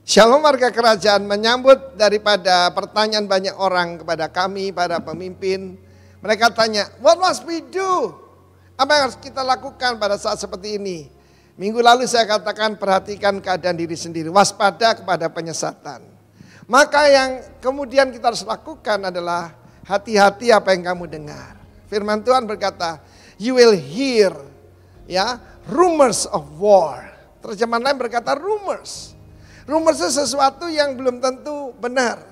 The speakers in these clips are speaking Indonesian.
Shalom warga kerajaan, menyambut daripada pertanyaan banyak orang kepada kami, para pemimpin. Mereka tanya, what must we do? Apa yang harus kita lakukan pada saat seperti ini? Minggu lalu saya katakan perhatikan keadaan diri sendiri, waspada kepada penyesatan. Maka yang kemudian kita harus lakukan adalah hati-hati apa yang kamu dengar. Firman Tuhan berkata, you will hear rumors of war. Terjemahan lain berkata rumors. Rumors itu sesuatu yang belum tentu benar.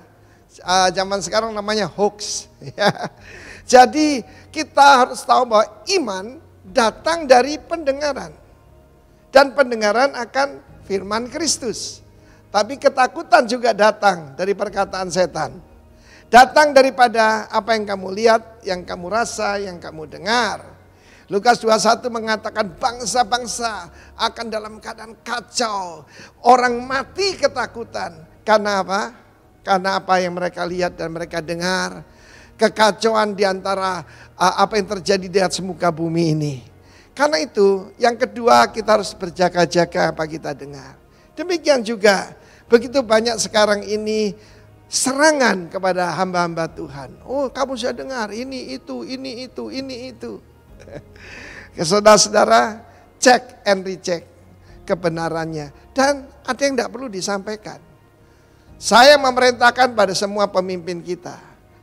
Zaman sekarang namanya hoax. Jadi kita harus tahu bahwa iman datang dari pendengaran. Dan pendengaran akan firman Kristus. Tapi ketakutan juga datang dari perkataan setan. Datang daripada apa yang kamu lihat, yang kamu rasa, yang kamu dengar. Lukas 21 mengatakan bangsa-bangsa akan dalam keadaan kacau. Orang mati ketakutan. Karena apa? Karena apa yang mereka lihat dan mereka dengar. Kekacauan di antara apa yang terjadi di atas muka bumi ini. Karena itu yang kedua kita harus berjaga-jaga apa kita dengar. Demikian juga begitu banyak sekarang ini serangan kepada hamba-hamba Tuhan. Oh, kamu sudah dengar ini itu. Saudara-saudara, cek and recheck kebenarannya. Dan ada yang tidak perlu disampaikan. Saya memerintahkan pada semua pemimpin kita.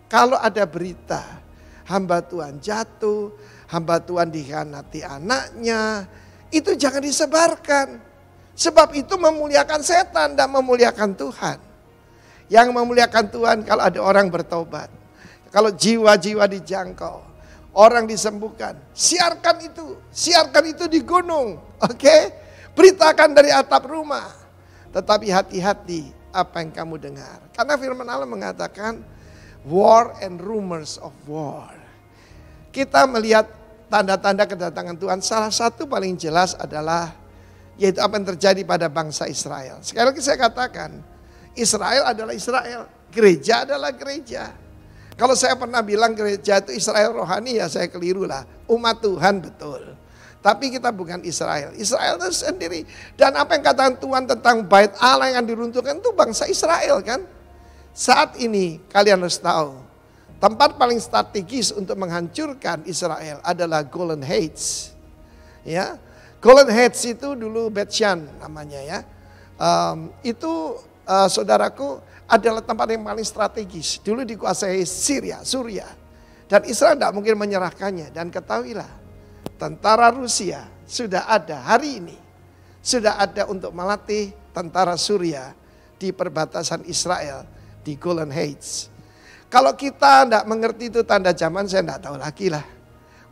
Kalau ada berita hamba Tuhan jatuh, hamba Tuhan dikhianati anaknya, itu jangan disebarkan. Sebab itu memuliakan setan dan memuliakan Tuhan. Yang memuliakan Tuhan kalau ada orang bertobat. Kalau jiwa-jiwa dijangkau. Orang disembuhkan. Siarkan itu di gunung. Oke? Beritakan dari atap rumah. Tetapi hati-hati apa yang kamu dengar. Karena firman Allah mengatakan war and rumors of war. Kita melihat tanda-tanda kedatangan Tuhan. Salah satu paling jelas adalah yaitu apa yang terjadi pada bangsa Israel. Sekali lagi saya katakan, Israel adalah Israel, gereja adalah gereja. Kalau saya pernah bilang gereja itu Israel rohani, ya saya keliru lah. Umat Tuhan betul. Tapi kita bukan Israel. Israel itu sendiri. Dan apa yang katakan Tuhan tentang bait Allah yang diruntuhkan itu bangsa Israel kan. Saat ini kalian harus tahu. Tempat paling strategis untuk menghancurkan Israel adalah Golden Heights. Ya, Golden Heights itu dulu Bet-Shan namanya ya. Saudaraku adalah tempat yang paling strategis. Dulu dikuasai Suriah. Dan Israel tidak mungkin menyerahkannya. Dan ketahuilah, tentara Rusia sudah ada hari ini. Sudah ada untuk melatih tentara Suriah di perbatasan Israel di Golden Heights. Kalau kita tidak mengerti itu tanda zaman, saya tidak tahu lagi lah.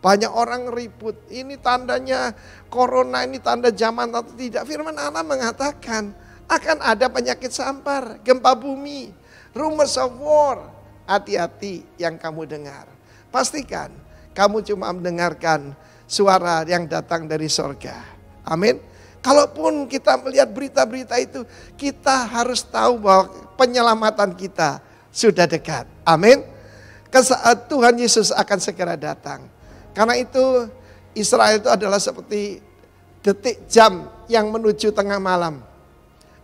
Banyak orang ribut, ini tandanya corona, ini tanda zaman atau tidak. Firman Allah mengatakan, akan ada penyakit sampar, gempa bumi, rumors of war. Hati-hati yang kamu dengar. Pastikan kamu cuma mendengarkan suara yang datang dari sorga. Amin. Kalaupun kita melihat berita-berita itu, kita harus tahu bahwa penyelamatan kita sudah dekat. Amin. Tuhan Yesus akan segera datang. Karena itu Israel itu adalah seperti detik jam yang menuju tengah malam.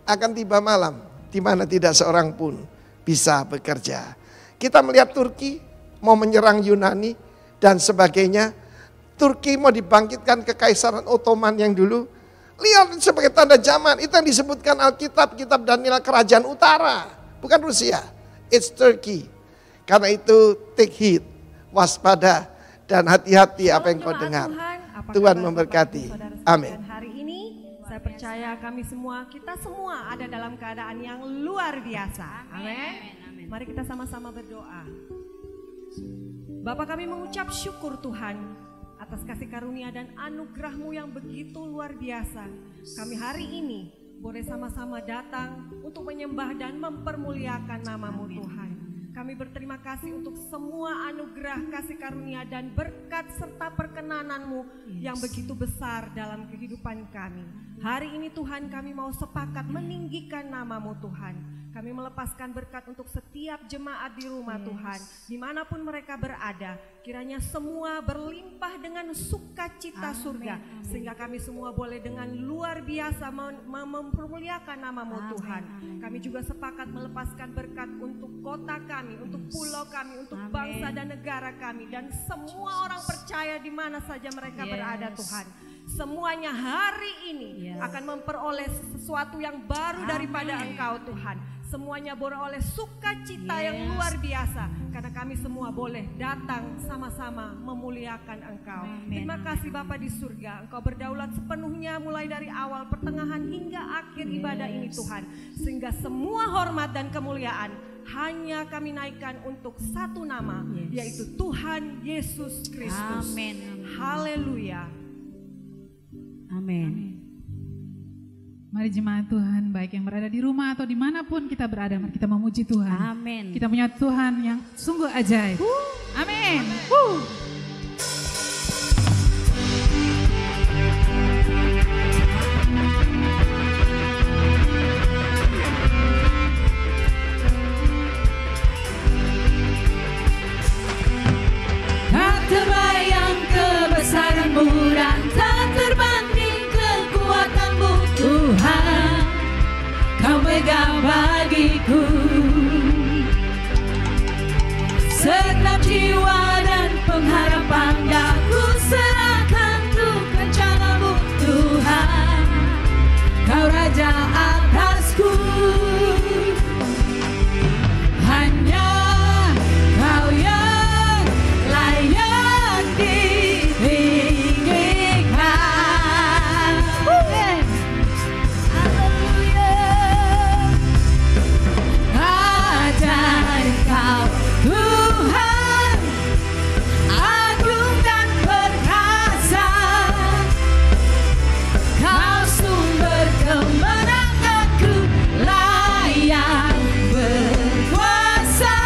Akan tiba malam di mana tidak seorang pun bisa bekerja. Kita melihat Turki mau menyerang Yunani dan sebagainya. Turki mau dibangkitkan kekaisaran Ottoman yang dulu. Lihat sebagai tanda zaman. Itu yang disebutkan Alkitab, kitab Daniel kerajaan utara. Bukan Rusia. It's Turkey. Karena itu take heed, waspada dan hati-hati apa yang kau dengar. Tuhan memberkati. Amin. Saya percaya kita semua ada dalam keadaan yang luar biasa. Amin. Mari kita sama-sama berdoa. Bapa, kami mengucap syukur Tuhan atas kasih karunia dan anugerah-Mu yang begitu luar biasa. Kami hari ini boleh sama-sama datang untuk menyembah dan mempermuliakan nama-Mu Tuhan. Kami berterima kasih untuk semua anugerah, kasih karunia dan berkat serta perkenanan-Mu yang begitu besar dalam kehidupan kami. Hari ini Tuhan kami mau sepakat meninggikan nama-Mu Tuhan. Kami melepaskan berkat untuk setiap jemaat di rumah Tuhan, dimanapun mereka berada. Kiranya semua berlimpah dengan sukacita surga, sehingga kami semua boleh dengan luar biasa mempermuliakan nama-Mu Tuhan. Kami juga sepakat melepaskan berkat untuk kota kami, untuk pulau kami, untuk bangsa dan negara kami, dan semua orang percaya di mana saja mereka berada Tuhan. Semuanya hari ini akan memperoleh sesuatu yang baru daripada Engkau Tuhan. Semuanya beroleh sukacita yang luar biasa, karena kami semua boleh datang sama-sama memuliakan Engkau. Terima kasih Bapa di surga, Engkau berdaulat sepenuhnya mulai dari awal, pertengahan hingga akhir ibadah ini Tuhan. Sehingga semua hormat dan kemuliaan hanya kami naikkan untuk satu nama, yaitu Tuhan Yesus Kristus. Haleluya. Amin. Mari jemaat Tuhan, baik yang berada di rumah atau dimanapun kita berada, mari kita memuji Tuhan. Amin. Kita punya Tuhan yang sungguh ajaib. Amin. Tak terbayang kebesaran-Mu dan tak terbanding kekuatan-Mu Tuhan. Kau megang bagiku segenap jiwa dan pengharapan, dan ku serahkan untuk rencana-Mu Tuhan. Kau Raja atasku, hanya Kau yang layak ditinggikan. Haleluya. Ajaib Kau Tuhan, agung dan perkasa. Kau sumber kemenanganku, layak berkuasa,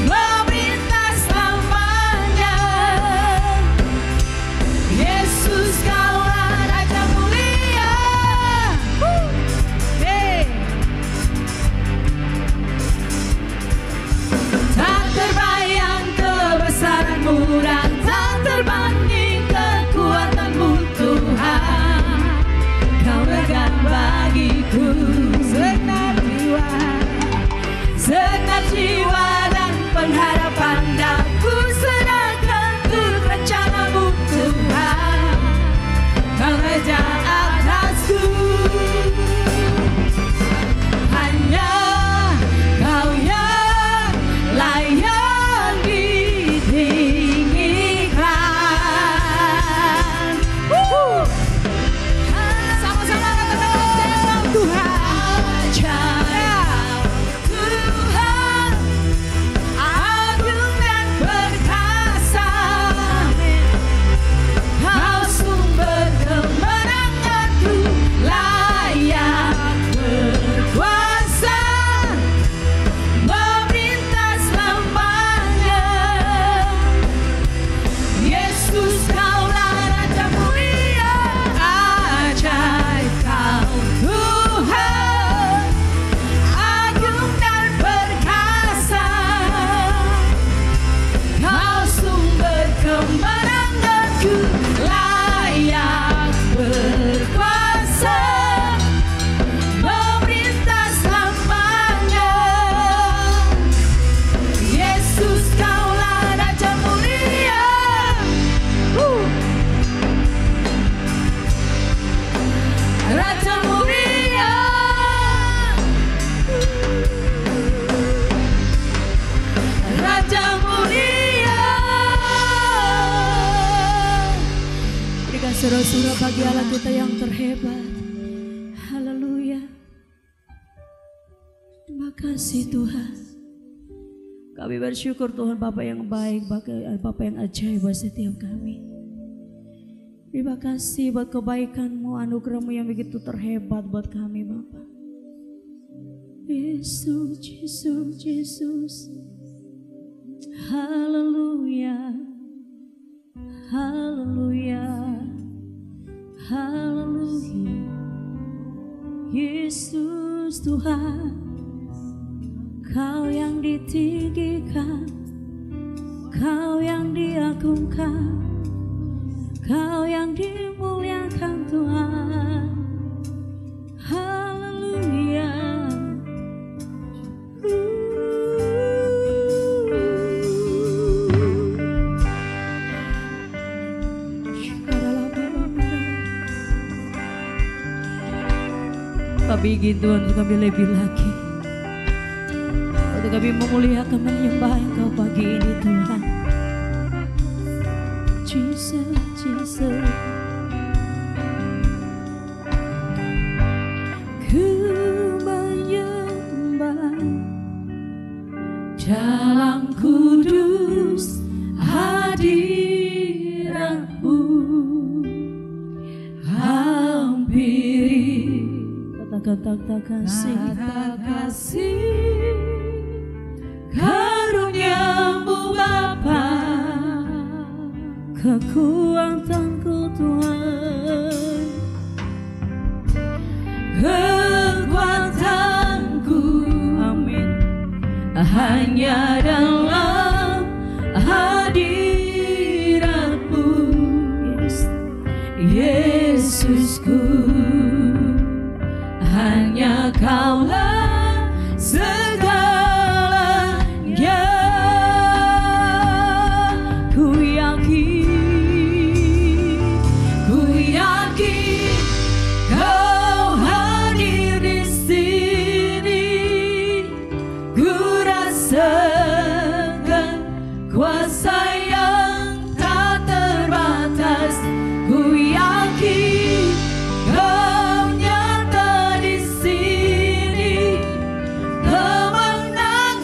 memerintah selamanya. Yesus Kaulah Raja mulia. Tak terbayang kebesaran-Mu dan tak terbanding kekuatan-Mu Tuhan. Kau megang bagiku segenap jiwa dan pengharapan, dan ku serahkan untuk rencana-Mu Tuhan. Kau Raja atasku, hanya Kau yang layak ditinggikan. Sama-sama katakan Tuhan. Ajaib Tuhan, agung dan perkasa. Kau sumber kemenanganku, layak berkuasa, memerintah selamanya. Yesus Kaulah Raja mulia. Ajaib Kau Tuhan, agung dan perkasa. Kau sumber kemenanganku, layak berkuasa, memerintah selamanya. Yesus Kaulah Raja mulia. Raja mulia. Raja mulia. Berikan sorak-sorak bagi Allah kita yang terhebat. Haleluya. Terima kasih Tuhan. Kami bersyukur Tuhan, Bapa yang baik, Bapa yang ajaib buat setiap kami. Terima kasih buat kebaikan-Mu, anugerah-Mu yang begitu terhebat buat kami Bapa. Yesus, Yesus, Yesus. Haleluya. Haleluya. Haleluya. Yesus, kudus Tuhan, Kau yang ditinggikan, Kau yang diagungkan, Kau yang dimuliakan Tuhan. Haleluya. Kami ingin Tuhan untuk kami lebih lagi, untuk kami memuliakan menyembah Engkau pagi ini Tuhan. Jesus, Jesus. Ku menyembah dalam kudus hadirat-Mu, hampiri kata kasih karunia-Mu Bapa, kekuatanku Tuhan, kekuatanku, amin, hanya dalam hadirat-Mu, Yesusku, hanya Kaulah segalanya. Ku yakin Kau hadir di sini. Ku rasakan kuasa yang tak terbatas. Ku yakin Kau nyata di sini. Kemenangan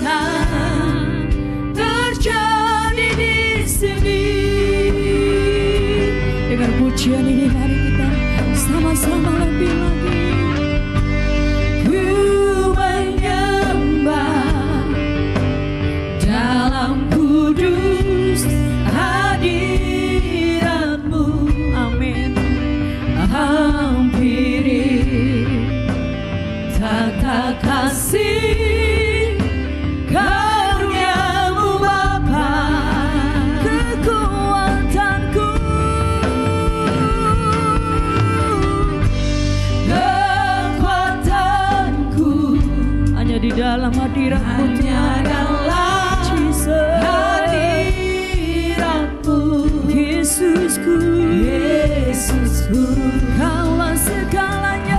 terjadi di sini. Dengan pujian ini mari kita sama-sama lebih lagi. Ku menyembah dalam kudus hadirat-Mu, amin, hampiri tata kasih karunia-Mu Bapa, kekuatanku, kekuatanku, hanya di dalam hadirat-Mu, hanya dalam hadirat-Mu, Yesusku, Yesusku, Kaulah segalanya.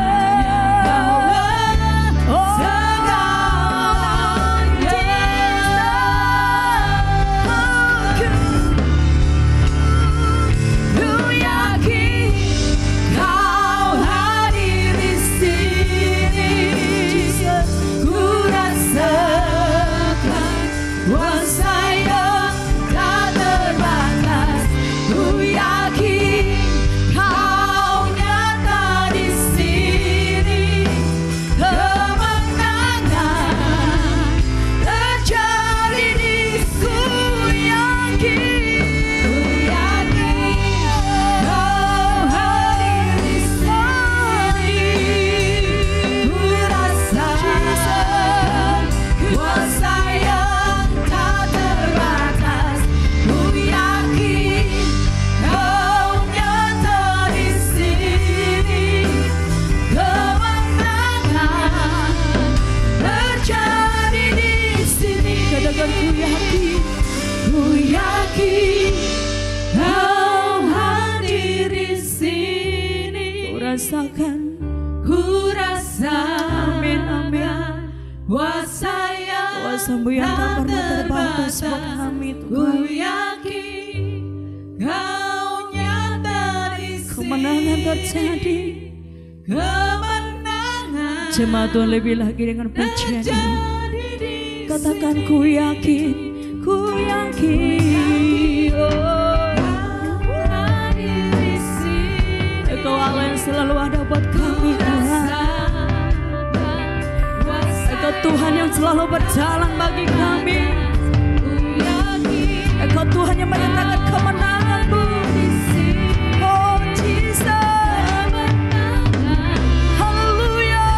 Ku rasakan, amin, amin, kuasa yang tak terbatas buat kami Tuhan. Ku yakin Kau nyata di sini. Kemenangan terjadi, kemenangan. Jemaat Tuhan lebih lagi dengan pujian ini. Katakan ku yakin, oh. Engkau Allah yang selalu ada buat kami Tuhan. Engkau Tuhan yang selalu berjalan bagi kami. Engkau Tuhan yang menyatakan kemenangan-Mu. Oh Jesus, haleluya.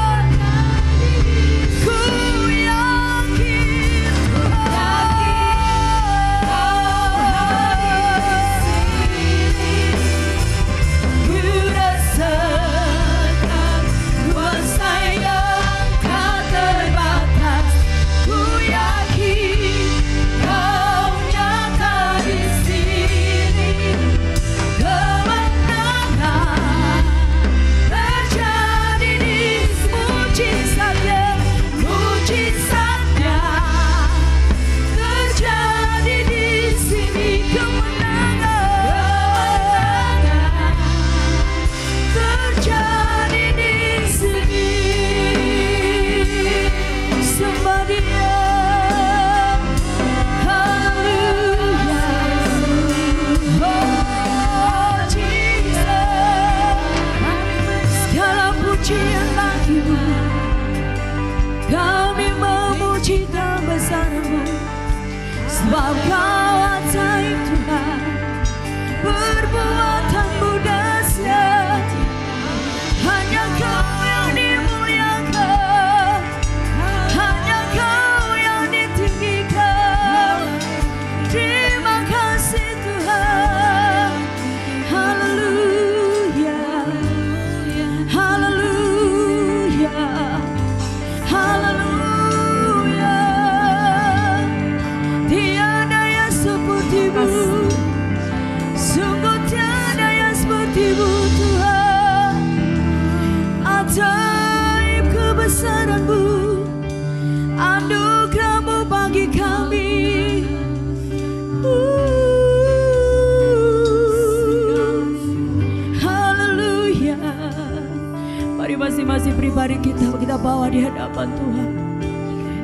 pribadi kita bawa di hadapan Tuhan.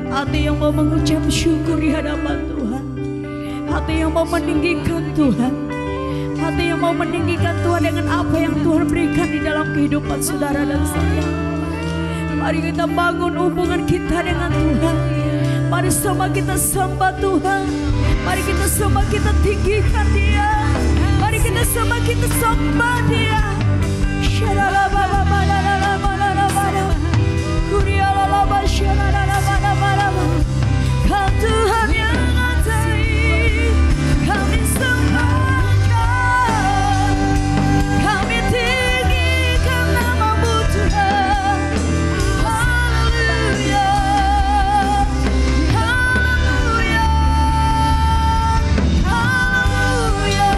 Hati yang mau mengucap syukur di hadapan Tuhan. Hati yang mau meninggikan Tuhan. Hati yang mau meninggikan Tuhan dengan apa yang Tuhan berikan di dalam kehidupan saudara dan saya. Mari kita bangun hubungan kita dengan Tuhan. Mari sama kita sembah Tuhan. Mari kita sama kita tinggikan Dia. Mari kita sama kita sembah Dia. Kau Tuhan yang ajaib, kami sembahkan, kami tinggikan nama-Mu Tuhan. Haleluya, haleluya, haleluya.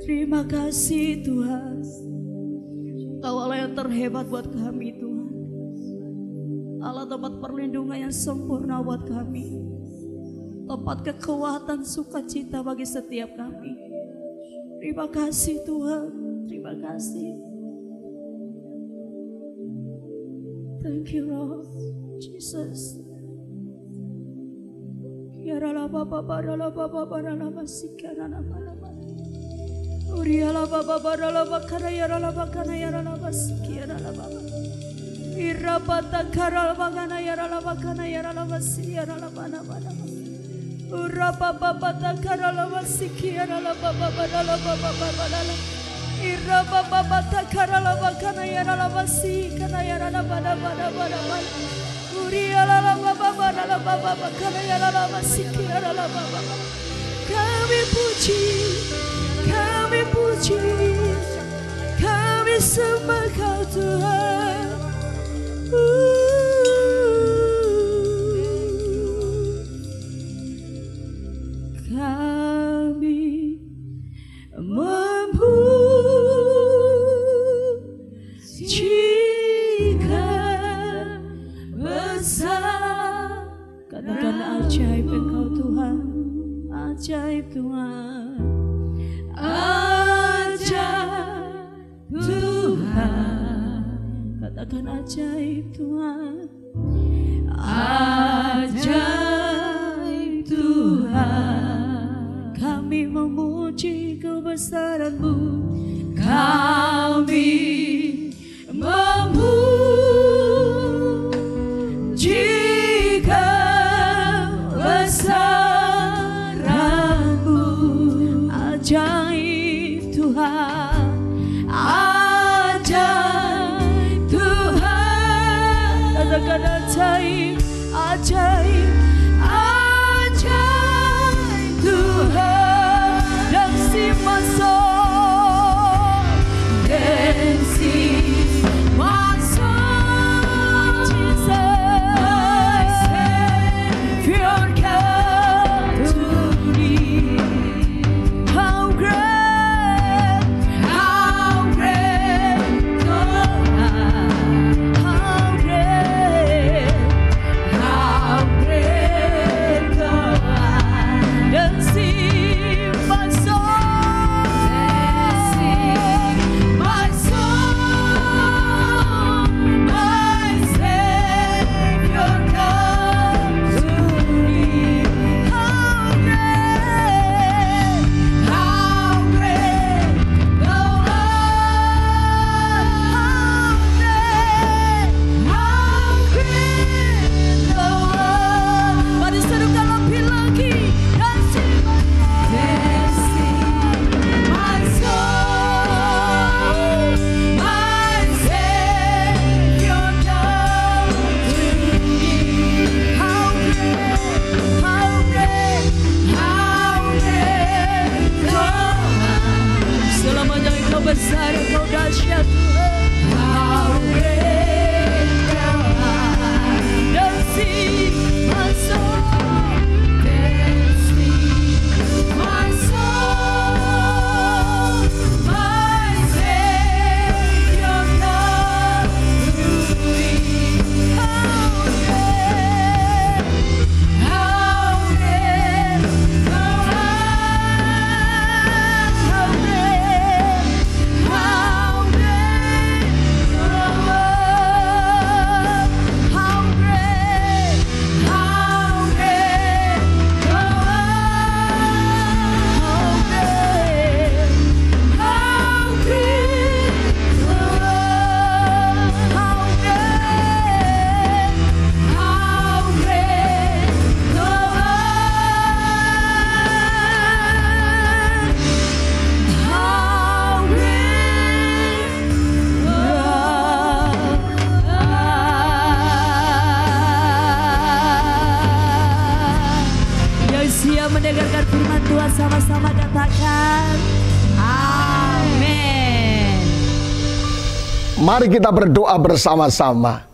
Terima kasih Tuhan. Kau Allah yang terhebat buat kami Tuhan. Allah tempat perlindungan yang sempurna buat kami. Tempat kekuatan sukacita bagi setiap kami. Terima kasih Tuhan. Terima kasih. Thank you Lord Jesus. Yarala baba barala baba barala masikara baba. Uriala baba barala bakara yarala bakana yarala basikara baba. Irabata karala bakana yarala bakana yarala basiyara bana bana. Uraba baba takarala basikara baba barala baba barala. Iraba baba takarala bakana yarala basikara yarala bana bana bana bana. Uriala baba barala baba bakana yarala basikara baba. Kami puji, kami puji, kami sembah Kau Tuhan. Kami memujikan besar. Katakan ajaib Engkau Tuhan, ajaib Tuhan, ajaib Tuhan. Katakan ajaib Tuhan, ajaib Tuhan. Kami memuji kebesaran-Mu, kami memuji kebesaran-Mu. Ajaib Tuhan, ajaib Tuhan. Katakan ajaib, ajaib, ajaib Tuhan. Dan si masuk, dan si masuk, Jesus, Savior come to me. How great thou art. How great thou art. Dan si besar Engkau dahsyat Tuhan. How great Mari kita berdoa bersama-sama.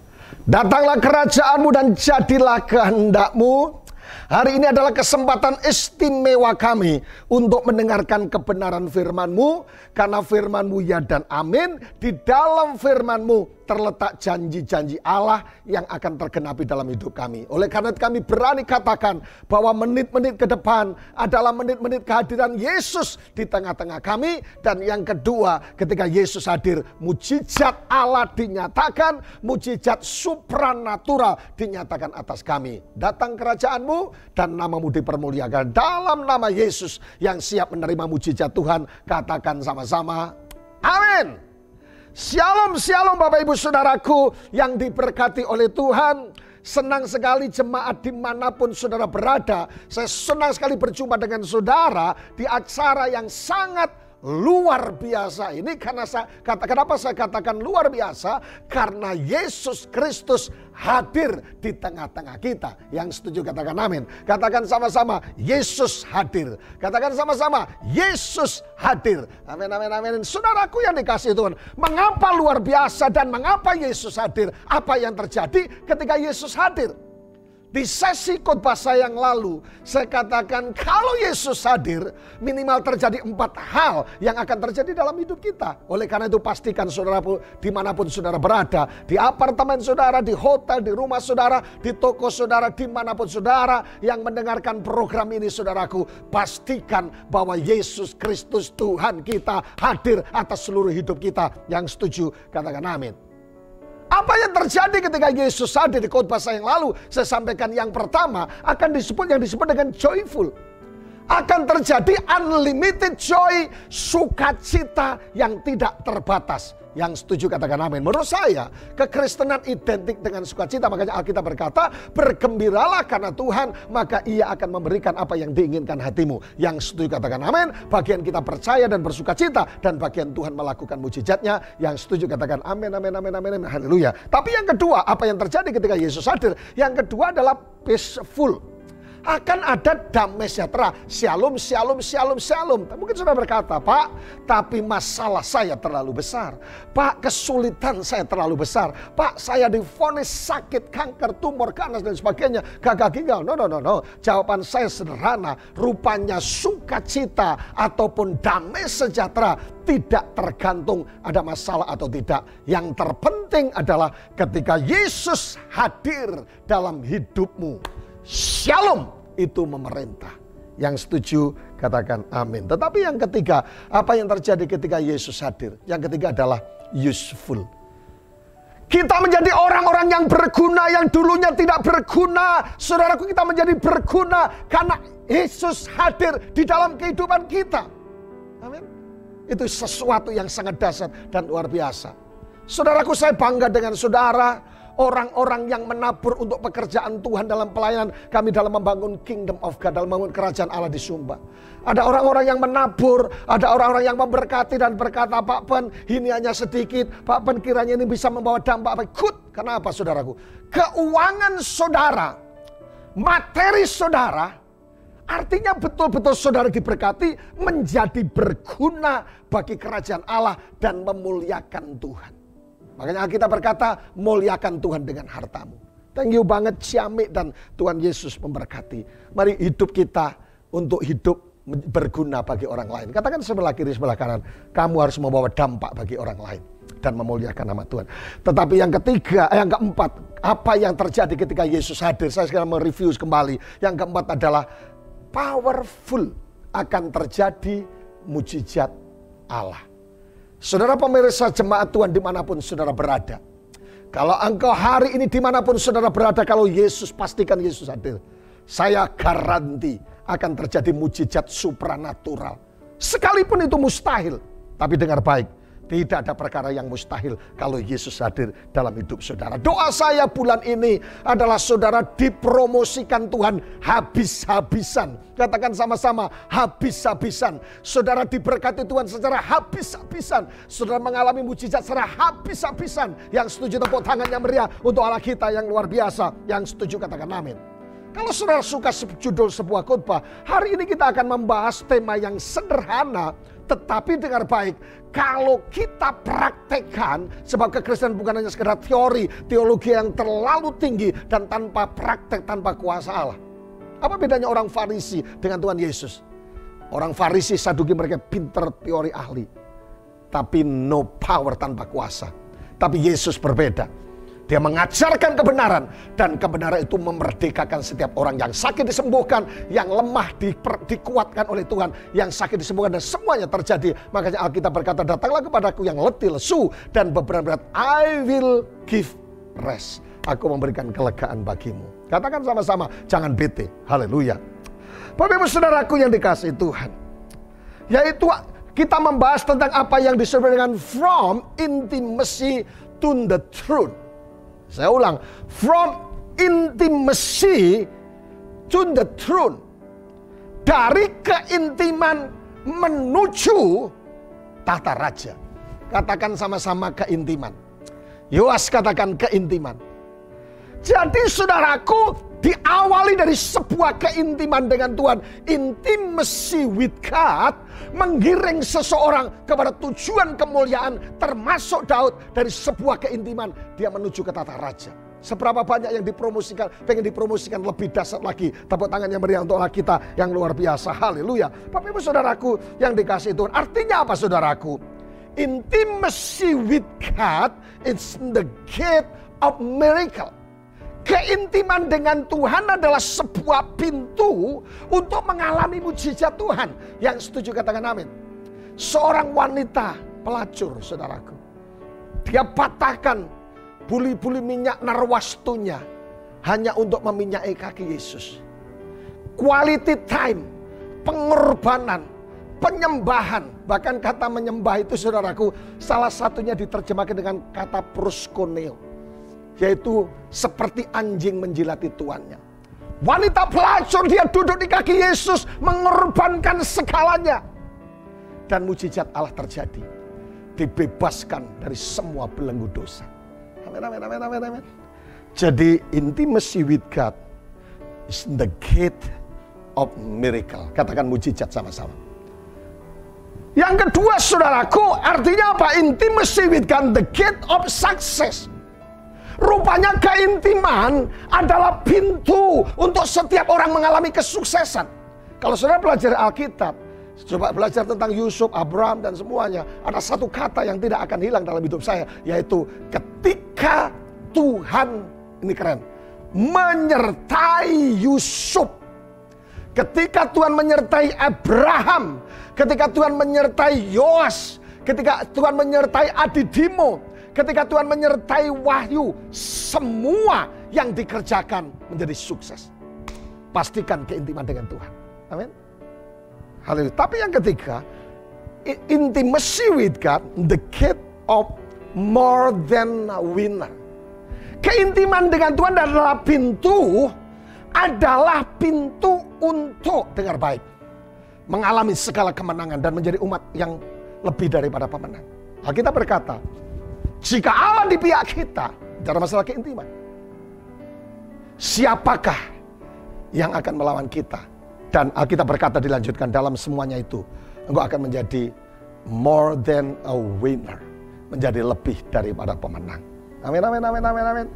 Datanglah kerajaan-Mu dan jadilah kehendak-Mu. Hari ini adalah kesempatan istimewa kami untuk mendengarkan kebenaran firman-Mu. Karena firman-Mu ya dan amin. Di dalam firman-Mu terletak janji-janji Allah yang akan tergenapi dalam hidup kami. Oleh karena itu kami berani katakan bahwa menit-menit ke depan adalah menit-menit kehadiran Yesus di tengah-tengah kami. Dan yang kedua, ketika Yesus hadir, mujizat Allah dinyatakan, mujizat supranatural dinyatakan atas kami. Datang kerajaan-Mu dan nama-Mu dipermuliakan. Dalam nama Yesus yang siap menerima mujizat Tuhan, katakan sama-sama, amin. Shalom, shalom Bapak Ibu Saudaraku yang diberkati oleh Tuhan. Senang sekali jemaat dimanapun saudara berada. Saya senang sekali berjumpa dengan saudara di acara yang sangat luar biasa ini. Kenapa saya katakan luar biasa? Karena Yesus Kristus hadir di tengah-tengah kita. Yang setuju katakan amin. Katakan sama-sama, Yesus hadir. Katakan sama-sama, Yesus hadir. Amin, amin, amin. Saudaraku yang dikasihi Tuhan, mengapa luar biasa dan mengapa Yesus hadir? Apa yang terjadi ketika Yesus hadir? Di sesi khotbah saya yang lalu, saya katakan kalau Yesus hadir, minimal terjadi 4 hal yang akan terjadi dalam hidup kita. Oleh karena itu pastikan saudara dimanapun saudara berada, di apartemen saudara, di hotel, di rumah saudara, di toko saudara, dimanapun saudara yang mendengarkan program ini saudaraku, pastikan bahwa Yesus Kristus Tuhan kita hadir atas seluruh hidup kita. Yang setuju katakan amin. Apa yang terjadi ketika Yesus hadir di khotbah saya yang lalu? Saya sampaikan yang pertama akan disebut dengan joyful. Akan terjadi unlimited joy, sukacita yang tidak terbatas. Yang setuju katakan amin. Menurut saya kekristenan identik dengan sukacita. Makanya Alkitab berkata, bergembiralah karena Tuhan, maka Ia akan memberikan apa yang diinginkan hatimu. Yang setuju katakan amin. Bagian kita percaya dan bersukacita, dan bagian Tuhan melakukan mujizatnya. Yang setuju katakan amin, amin, amin, amin, amin. Haleluya. Tapi yang kedua, apa yang terjadi ketika Yesus hadir? Yang kedua adalah peaceful. Akan ada damai sejahtera. Shalom, shalom, shalom, shalom. Mungkin sudah berkata, Pak, tapi masalah saya terlalu besar. Pak, kesulitan saya terlalu besar. Pak, saya divonis sakit, kanker, tumor, ganas dan sebagainya. Gagal ginjal. No. Jawaban saya sederhana. Rupanya sukacita ataupun damai sejahtera tidak tergantung ada masalah atau tidak. Yang terpenting adalah ketika Yesus hadir dalam hidupmu, Shalom itu memerintah. Yang setuju katakan amin. Tetapi yang ketiga, apa yang terjadi ketika Yesus hadir? Yang ketiga adalah useful. Kita menjadi orang-orang yang berguna, yang dulunya tidak berguna. Saudaraku, kita menjadi berguna karena Yesus hadir di dalam kehidupan kita. Amin. Itu sesuatu yang sangat dahsyat dan luar biasa. Saudaraku, saya bangga dengan saudara. Orang-orang yang menabur untuk pekerjaan Tuhan dalam pelayanan kami dalam membangun Kingdom of God, dalam membangun kerajaan Allah di Sumba. Ada orang-orang yang menabur, ada orang-orang yang memberkati dan berkata, Pak Pen, ini hanya sedikit. Pak Pen, kiranya ini bisa membawa dampak apa? Good. Kenapa saudaraku? Keuangan saudara, materi saudara, artinya betul-betul saudara diberkati menjadi berguna bagi kerajaan Allah dan memuliakan Tuhan. Makanya kita berkata, muliakan Tuhan dengan hartamu. Thank you banget Ciamik dan Tuhan Yesus memberkati. Mari hidup kita untuk hidup berguna bagi orang lain. Katakan sebelah kiri, sebelah kanan. Kamu harus membawa dampak bagi orang lain dan memuliakan nama Tuhan. Tetapi yang ketiga, yang keempat, apa yang terjadi ketika Yesus hadir? Saya sekarang mereview kembali. Yang keempat adalah powerful. Akan terjadi mujizat Allah. Saudara pemirsa jemaat Tuhan dimanapun saudara berada. Kalau engkau hari ini dimanapun saudara berada, kalau Yesus, pastikan Yesus hadir. Saya garanti akan terjadi mujizat supranatural. Sekalipun itu mustahil. Tapi dengar baik, tidak ada perkara yang mustahil kalau Yesus hadir dalam hidup saudara. Doa saya bulan ini adalah saudara dipromosikan Tuhan habis-habisan. Katakan sama-sama, habis-habisan. Saudara diberkati Tuhan secara habis-habisan. Saudara mengalami mujizat secara habis-habisan. Yang setuju tepuk tangan yang meriah untuk Allah kita yang luar biasa. Yang setuju katakan amin. Kalau saudara suka judul sebuah khotbah, hari ini kita akan membahas tema yang sederhana tetapi dengar baik. Kalau kita praktekkan, sebab kekristenan bukan hanya sekedar teologi yang terlalu tinggi dan tanpa praktek, tanpa kuasa Allah. Apa bedanya orang Farisi dengan Tuhan Yesus? Orang Farisi, Saduki, mereka pinter teori ahli, tapi no power, tanpa kuasa. Tapi Yesus berbeda. Dia mengajarkan kebenaran, dan kebenaran itu memerdekakan setiap orang. Yang sakit disembuhkan, yang lemah dikuatkan oleh Tuhan, yang sakit disembuhkan, dan semuanya terjadi. Makanya Alkitab berkata, datanglah kepadaku yang letih, lesu, dan beban berat, I will give rest. Aku memberikan kelegaan bagimu. Katakan sama-sama, jangan bete. Haleluya. Bapak Ibu Saudaraku yang dikasihi Tuhan, yaitu kita membahas tentang apa yang disebut dengan from intimacy to the truth. Saya ulang, from intimacy to the truth. Dari keintiman menuju tahta raja. Katakan sama-sama keintiman. Yoas katakan keintiman. Jadi saudaraku, diawali dari sebuah keintiman dengan Tuhan. Intimacy with God menggiring seseorang kepada tujuan kemuliaan, termasuk Daud. Dari sebuah keintiman dia menuju ke tata raja. Seberapa banyak yang dipromosikan, pengen dipromosikan lebih dahsyat lagi. Tepuk tangan yang meriah untuk Allah kita yang luar biasa. Haleluya. Bapak Ibu Saudaraku yang dikasihi Tuhan, artinya apa saudaraku? Intimacy with God is the gate of miracle. Keintiman dengan Tuhan adalah sebuah pintu untuk mengalami mujizat Tuhan. Yang setuju katakan amin. Seorang wanita pelacur, saudaraku, dia patahkan buli-buli minyak narwastunya hanya untuk meminyaki kaki Yesus. Quality time, pengorbanan, penyembahan. Bahkan kata menyembah itu saudaraku, salah satunya diterjemahkan dengan kata proskuneo, yaitu seperti anjing menjilati tuannya. Wanita pelacur, dia duduk di kaki Yesus, mengorbankan segalanya. Dan mujizat Allah terjadi. Dibebaskan dari semua belenggu dosa. Amin, amin, amin, amin, amin. Jadi intimacy with God is the gate of miracle. Katakan mujizat sama-sama. Yang kedua saudaraku, artinya apa? Intimacy with God, the gate of success. Rupanya keintiman adalah pintu untuk setiap orang mengalami kesuksesan. Kalau saudara belajar Alkitab, coba belajar tentang Yusuf, Abraham, dan semuanya. Ada satu kata yang tidak akan hilang dalam hidup saya, yaitu ketika Tuhan, ini keren, menyertai Yusuf. Ketika Tuhan menyertai Abraham, ketika Tuhan menyertai Yoas, ketika Tuhan menyertai Adidimo, ketika Tuhan menyertai Wahyu, semua yang dikerjakan menjadi sukses. Pastikan keintiman dengan Tuhan. Amin. Haleluya. Tapi yang ketiga, intimacy with God, the gate of more than a winner. Keintiman dengan Tuhan adalah pintu untuk, dengar baik, mengalami segala kemenangan dan menjadi umat yang lebih daripada pemenang. Alkitab berkata, jika Allah di pihak kita, bicara masalah keintiman, siapakah yang akan melawan kita? Dan Alkitab berkata, dilanjutkan, dalam semuanya itu engkau akan menjadi more than a winner, menjadi lebih daripada pemenang. Amin, amin, amin, amin, amin.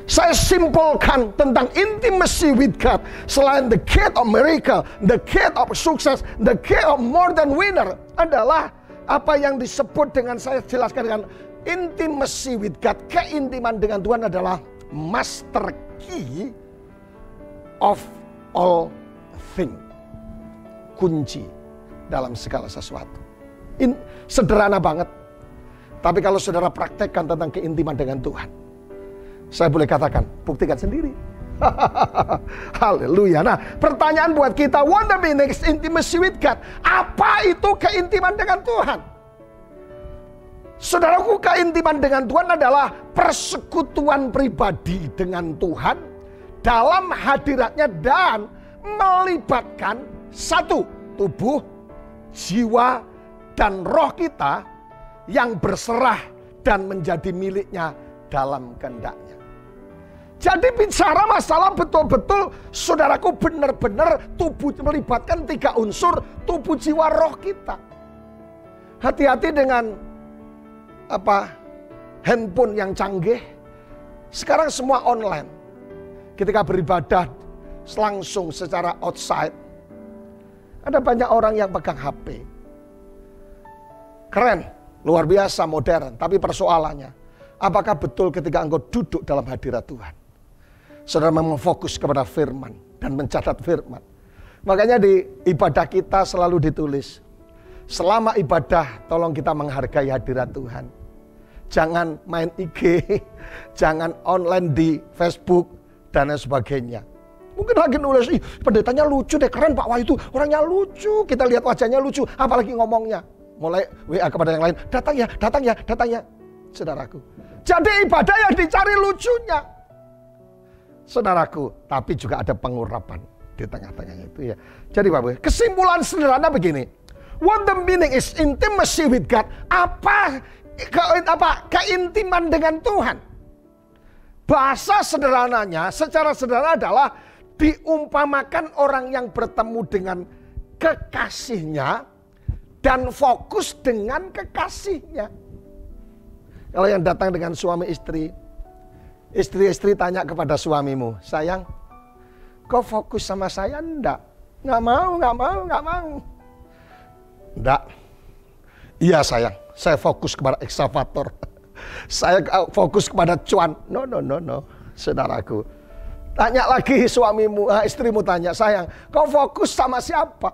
Saya simpulkan tentang intimacy with God, selain the gate of miracle, the gate of success, the gate of more than winner, adalah apa yang disebut dengan, saya jelaskan dengan intimacy with God. Keintiman dengan Tuhan adalah master key of all things. Kunci dalam segala sesuatu. Sederhana banget. Tapi kalau saudara praktekkan tentang keintiman dengan Tuhan, saya boleh katakan, buktikan sendiri. Haleluya. Nah, pertanyaan buat kita, what the meaning is intimacy with God? Apa itu keintiman dengan Tuhan? Saudaraku, keintiman dengan Tuhan adalah persekutuan pribadi dengan Tuhan dalam hadiratnya dan melibatkan satu, tubuh, jiwa, dan roh kita yang berserah dan menjadi miliknya dalam kehendaknya. Jadi bicara masalah betul-betul saudaraku benar-benar tubuh melibatkan 3 unsur tubuh, jiwa, roh kita. Hati-hati dengan handphone yang canggih. Sekarang semua online. Ketika beribadah langsung secara outside, ada banyak orang yang pegang HP. Keren, luar biasa, modern. Tapi persoalannya, apakah betul ketika engkau duduk dalam hadirat Tuhan, saudara memang fokus kepada firman dan mencatat firman? Makanya di ibadah kita selalu ditulis, selama ibadah tolong kita menghargai hadirat Tuhan. Jangan main IG, jangan online di Facebook, dan lain sebagainya. Mungkin lagi nulis, pendetanya lucu deh, keren Pak Wahyu itu, orangnya lucu. Kita lihat wajahnya lucu, apalagi ngomongnya. Mulai WA kepada yang lain, datang ya. Saudaraku, jadi ibadah yang dicari lucunya. Saudaraku, tapi juga ada pengurapan di tengah-tengahnya itu ya. Jadi Bapak, kesimpulan sederhana begini. What the meaning is intimacy with God? Apa keintiman dengan Tuhan? Bahasa sederhananya, secara sederhana adalah diumpamakan orang yang bertemu dengan kekasihnya dan fokus dengan kekasihnya. Kalau yang datang dengan suami istri, istri tanya kepada suamimu, sayang, kau fokus sama saya enggak? Nggak mau. Enggak. Iya sayang, saya fokus kepada ekskavator. Saya fokus kepada cuan. No. Saudaraku, tanya lagi suamimu, istrimu tanya, sayang, kau fokus sama siapa?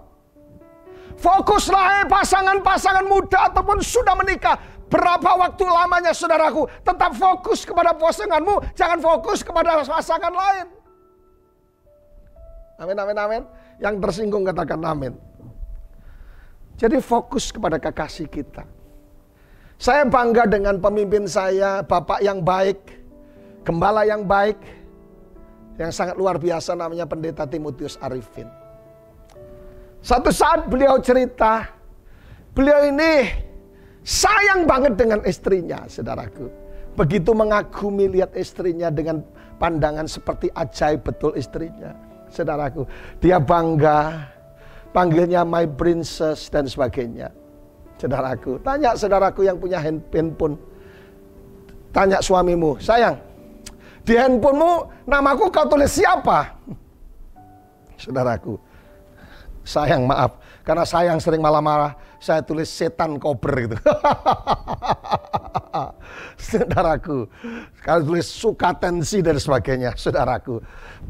Fokuslah pasangan-pasangan muda ataupun sudah menikah. Berapa waktu lamanya saudaraku, tetap fokus kepada pasanganmu, jangan fokus kepada pasangan lain. Amin. Yang tersinggung katakan amin. Jadi fokus kepada kekasih kita. Saya bangga dengan pemimpin saya, bapak yang baik, gembala yang baik, yang sangat luar biasa, namanya Pendeta Timotius Arifin. Satu saat beliau cerita, beliau ini sayang banget dengan istrinya, saudaraku. Begitu mengagumi lihat istrinya dengan pandangan seperti ajaib betul istrinya, saudaraku. Dia bangga, panggilnya my princess dan sebagainya. Saudaraku, tanya saudaraku yang punya handphone, tanya suamimu, sayang, di handphonemu namaku kau tulis siapa? Saudaraku, sayang maaf, karena sayang sering marah-marah, saya tulis setan kober gitu. Saudaraku, kalau tulis suka tensi dan sebagainya, saudaraku.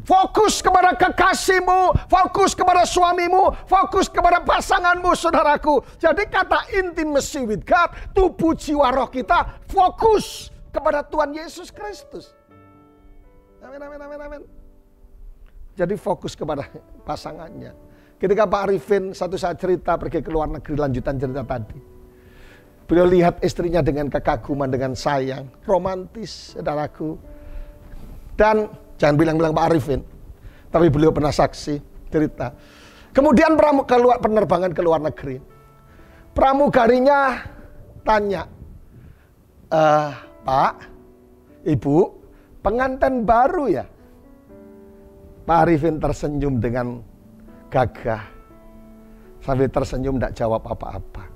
Fokus kepada kekasihmu, fokus kepada suamimu, fokus kepada pasanganmu, saudaraku. Jadi kata intimacy with God, tubuh jiwa roh kita fokus kepada Tuhan Yesus Kristus. Amin. Jadi fokus kepada pasangannya. Ketika Pak Arifin satu saat cerita pergi ke luar negeri, lanjutan cerita tadi. Beliau lihat istrinya dengan kekaguman, dengan sayang, romantis, saudaraku. Dan jangan bilang-bilang Pak Arifin, tapi beliau pernah saksi cerita. Kemudian penerbangan ke luar negeri. Pramugarinya tanya, Pak, Ibu, pengantin baru ya? Pak Arifin tersenyum dengan gagah, sambil tersenyum tidak jawab apa-apa.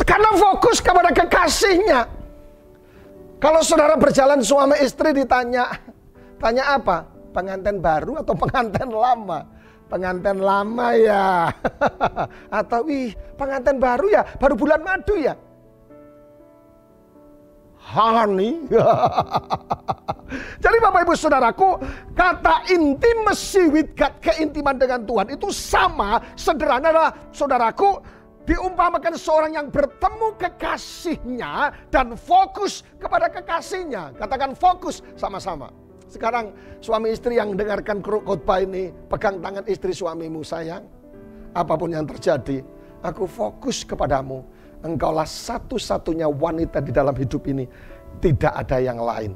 Karena fokus kepada kekasihnya. Kalau saudara berjalan suami istri ditanya, tanya apa? Pengantin baru atau pengantin lama? Pengantin lama ya. Atau pengantin baru ya, baru bulan madu ya. Honey. Jadi Bapak Ibu Saudaraku, kata intimacy with God, keintiman dengan Tuhan itu sama sederhana adalah, saudaraku, diumpamakan seorang yang bertemu kekasihnya dan fokus kepada kekasihnya. Katakan fokus sama-sama. Sekarang suami istri yang dengarkan khotbah ini, pegang tangan istri suamimu, sayang, apapun yang terjadi, aku fokus kepadamu. Engkaulah satu-satunya wanita di dalam hidup ini. Tidak ada yang lain.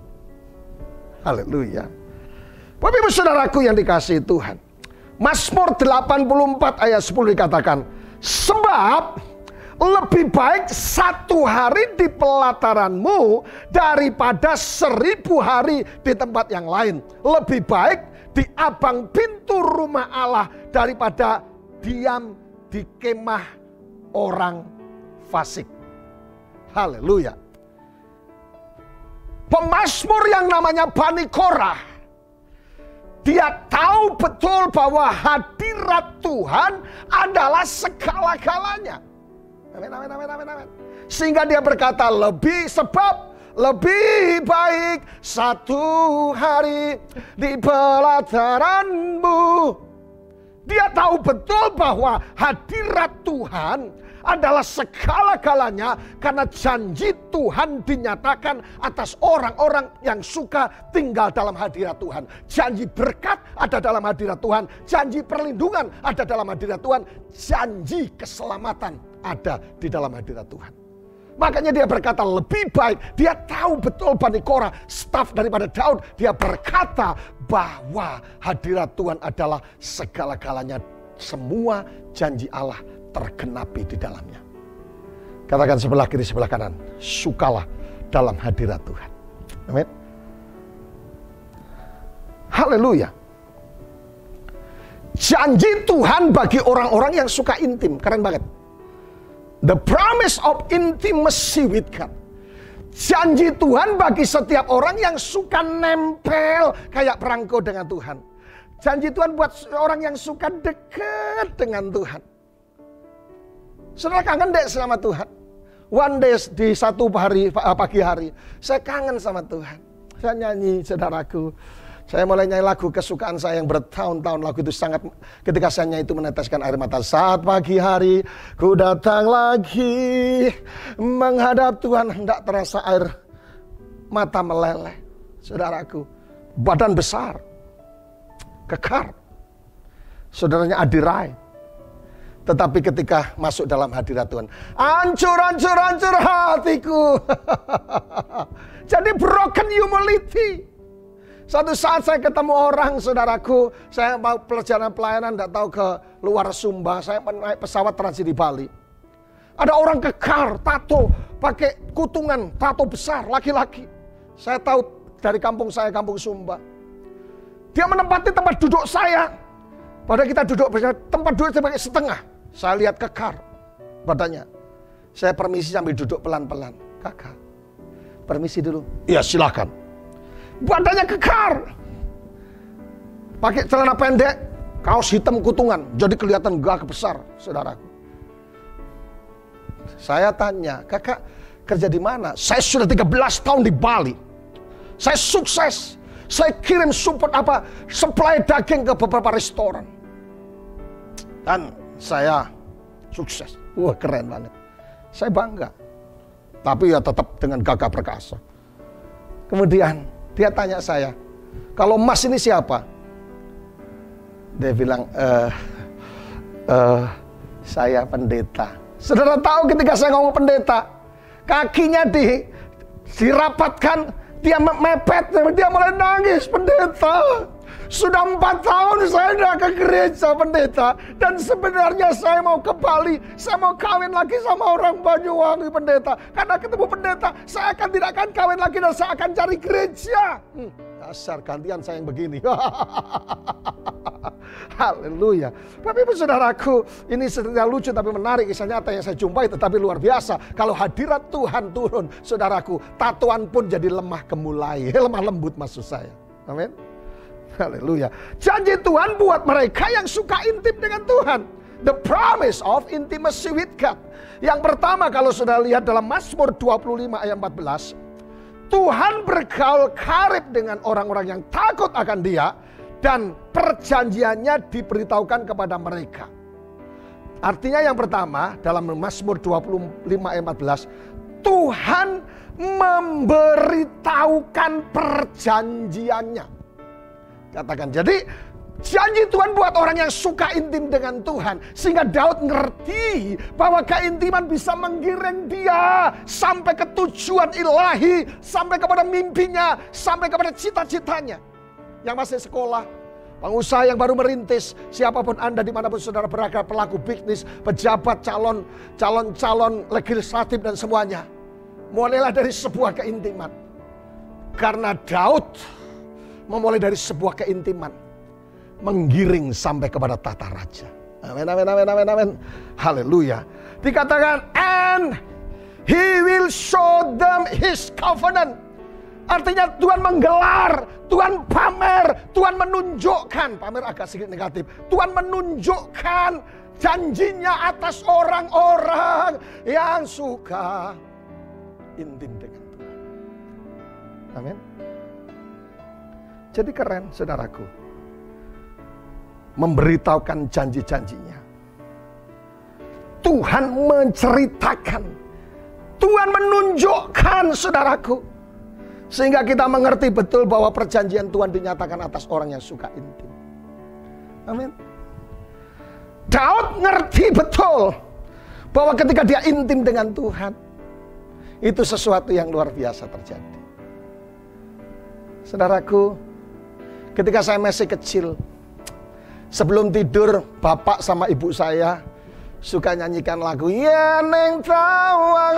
Haleluya. Bapak Ibu Saudaraku yang dikasihi Tuhan. Mazmur 84 ayat 10 dikatakan, sebab Lebih baik 1 hari di pelataranmu daripada 1000 hari di tempat yang lain. Lebih baik di abang pintu rumah Allah daripada diam di kemah orang fasik. Haleluya. Pemazmur yang namanya Bani Korah, dia tahu betul bahwa hadirat Tuhan adalah segala-galanya. Amin, amin, amin, amin, amin. Sehingga dia berkata, lebih baik 1 hari di pelataranmu. Dia tahu betul bahwa hadirat Tuhan adalah segala-galanya, karena janji Tuhan dinyatakan atas orang-orang yang suka tinggal dalam hadirat Tuhan. Janji berkat ada dalam hadirat Tuhan, janji perlindungan ada dalam hadirat Tuhan, janji keselamatan ada di dalam hadirat Tuhan. Makanya dia berkata lebih baik, dia tahu betul Bani Korah, staf daripada Daud, dia berkata bahwa hadirat Tuhan adalah segala-galanya, semua janji Allah tergenapi di dalamnya. Katakan sebelah kiri sebelah kanan, sukalah dalam hadirat Tuhan. Amin. Haleluya. Janji Tuhan bagi orang-orang yang suka intim, keren banget. The promise of intimacy with God. Janji Tuhan bagi setiap orang yang suka nempel kayak perangko dengan Tuhan. Janji Tuhan buat orang yang suka dekat dengan Tuhan. Saudara kangen deh sama Tuhan. One day di satu hari, pagi hari, saya kangen sama Tuhan. Saya nyanyi, saudaraku. Saya mulai nyanyi lagu kesukaan saya yang bertahun-tahun. Lagu itu sangat, ketika saya nyanyi itu meneteskan air mata. Saat pagi hari, ku datang lagi menghadap Tuhan. Hendak terasa air mata meleleh. Saudaraku, badan besar, kekar. Saudaranya Adirai. Tetapi ketika masuk dalam hadirat Tuhan, hancur hatiku. Jadi broken humility. Suatu saat saya ketemu orang, saudaraku, saya mau perjalanan pelayanan, tidak tahu ke luar Sumba, saya naik pesawat transit di Bali. Ada orang kekar, tato, pakai kutungan, tato besar, laki-laki. Saya tahu dari kampung saya, kampung Sumba. Dia menempati tempat duduk saya. Padahal kita duduk bersama, tempat duduk sebagai setengah. Saya lihat kekar badannya. Saya permisi sambil duduk pelan-pelan. Kakak, permisi dulu. Iya silakan. Badannya kekar. Pakai celana pendek, kaos hitam kutungan. Jadi kelihatan gagah besar, saudaraku. Saya tanya, kakak kerja di mana? Saya sudah 13 tahun di Bali. Saya sukses. Saya kirim support supply daging ke beberapa restoran. Dan saya sukses. Wah keren banget. Saya bangga. Tapi ya tetap dengan gagah perkasa. Kemudian dia tanya saya, kalau Mas ini siapa? Dia bilang, saya pendeta. Saudara tahu ketika saya ngomong pendeta, kakinya dirapatkan, dia mepet, dia mulai nangis. Pendeta, sudah 4 tahun saya tidak ke gereja pendeta. Dan sebenarnya saya mau ke Bali. Saya mau kawin lagi sama orang Banyuwangi pendeta. Karena ketemu pendeta, saya tidak akan kawin lagi dan saya akan cari gereja. Dasar gantian saya yang begini. Haleluya. Bapak Ibu Saudaraku, ini sebenarnya lucu tapi menarik kisah nyata yang saya jumpai, tetapi luar biasa. Kalau hadirat Tuhan turun, saudaraku, tatoan pun jadi lemah gemulai. Lemah lembut maksud saya. Amin. Haleluya. Janji Tuhan buat mereka yang suka intim dengan Tuhan. The promise of intimacy with God. Yang pertama kalau sudah lihat dalam Mazmur 25 ayat 14. Tuhan bergaul karib dengan orang-orang yang takut akan Dia. Dan perjanjiannya diberitahukan kepada mereka. Artinya yang pertama dalam Mazmur 25 ayat 14. Tuhan memberitahukan perjanjiannya. Katakan, jadi janji Tuhan buat orang yang suka intim dengan Tuhan. Sehingga Daud ngerti bahwa keintiman bisa menggiring dia sampai ke tujuan ilahi, sampai kepada mimpinya, sampai kepada cita-citanya. Yang masih sekolah, pengusaha yang baru merintis, siapapun Anda dimanapun saudara berada, pelaku bisnis, pejabat, calon legislatif dan semuanya. Mulailah dari sebuah keintiman. Karena Daud memulai dari sebuah keintiman, menggiring sampai kepada tata raja. Amin, amin, amin, amin, amin. Haleluya. Dikatakan, and he will show them his covenant. Artinya Tuhan menggelar, Tuhan pamer, Tuhan menunjukkan. Pamer agak sedikit negatif. Tuhan menunjukkan janjinya atas orang-orang yang suka intim dengan Tuhan. Amin. Jadi keren saudaraku, memberitahukan janji-janjinya. Tuhan menceritakan, Tuhan menunjukkan saudaraku. Sehingga kita mengerti betul bahwa perjanjian Tuhan dinyatakan atas orang yang suka intim. Amin. Daud ngerti betul bahwa ketika dia intim dengan Tuhan, itu sesuatu yang luar biasa terjadi. Saudaraku, ketika saya masih kecil, sebelum tidur, bapak sama ibu saya suka nyanyikan lagu Yeneng tawang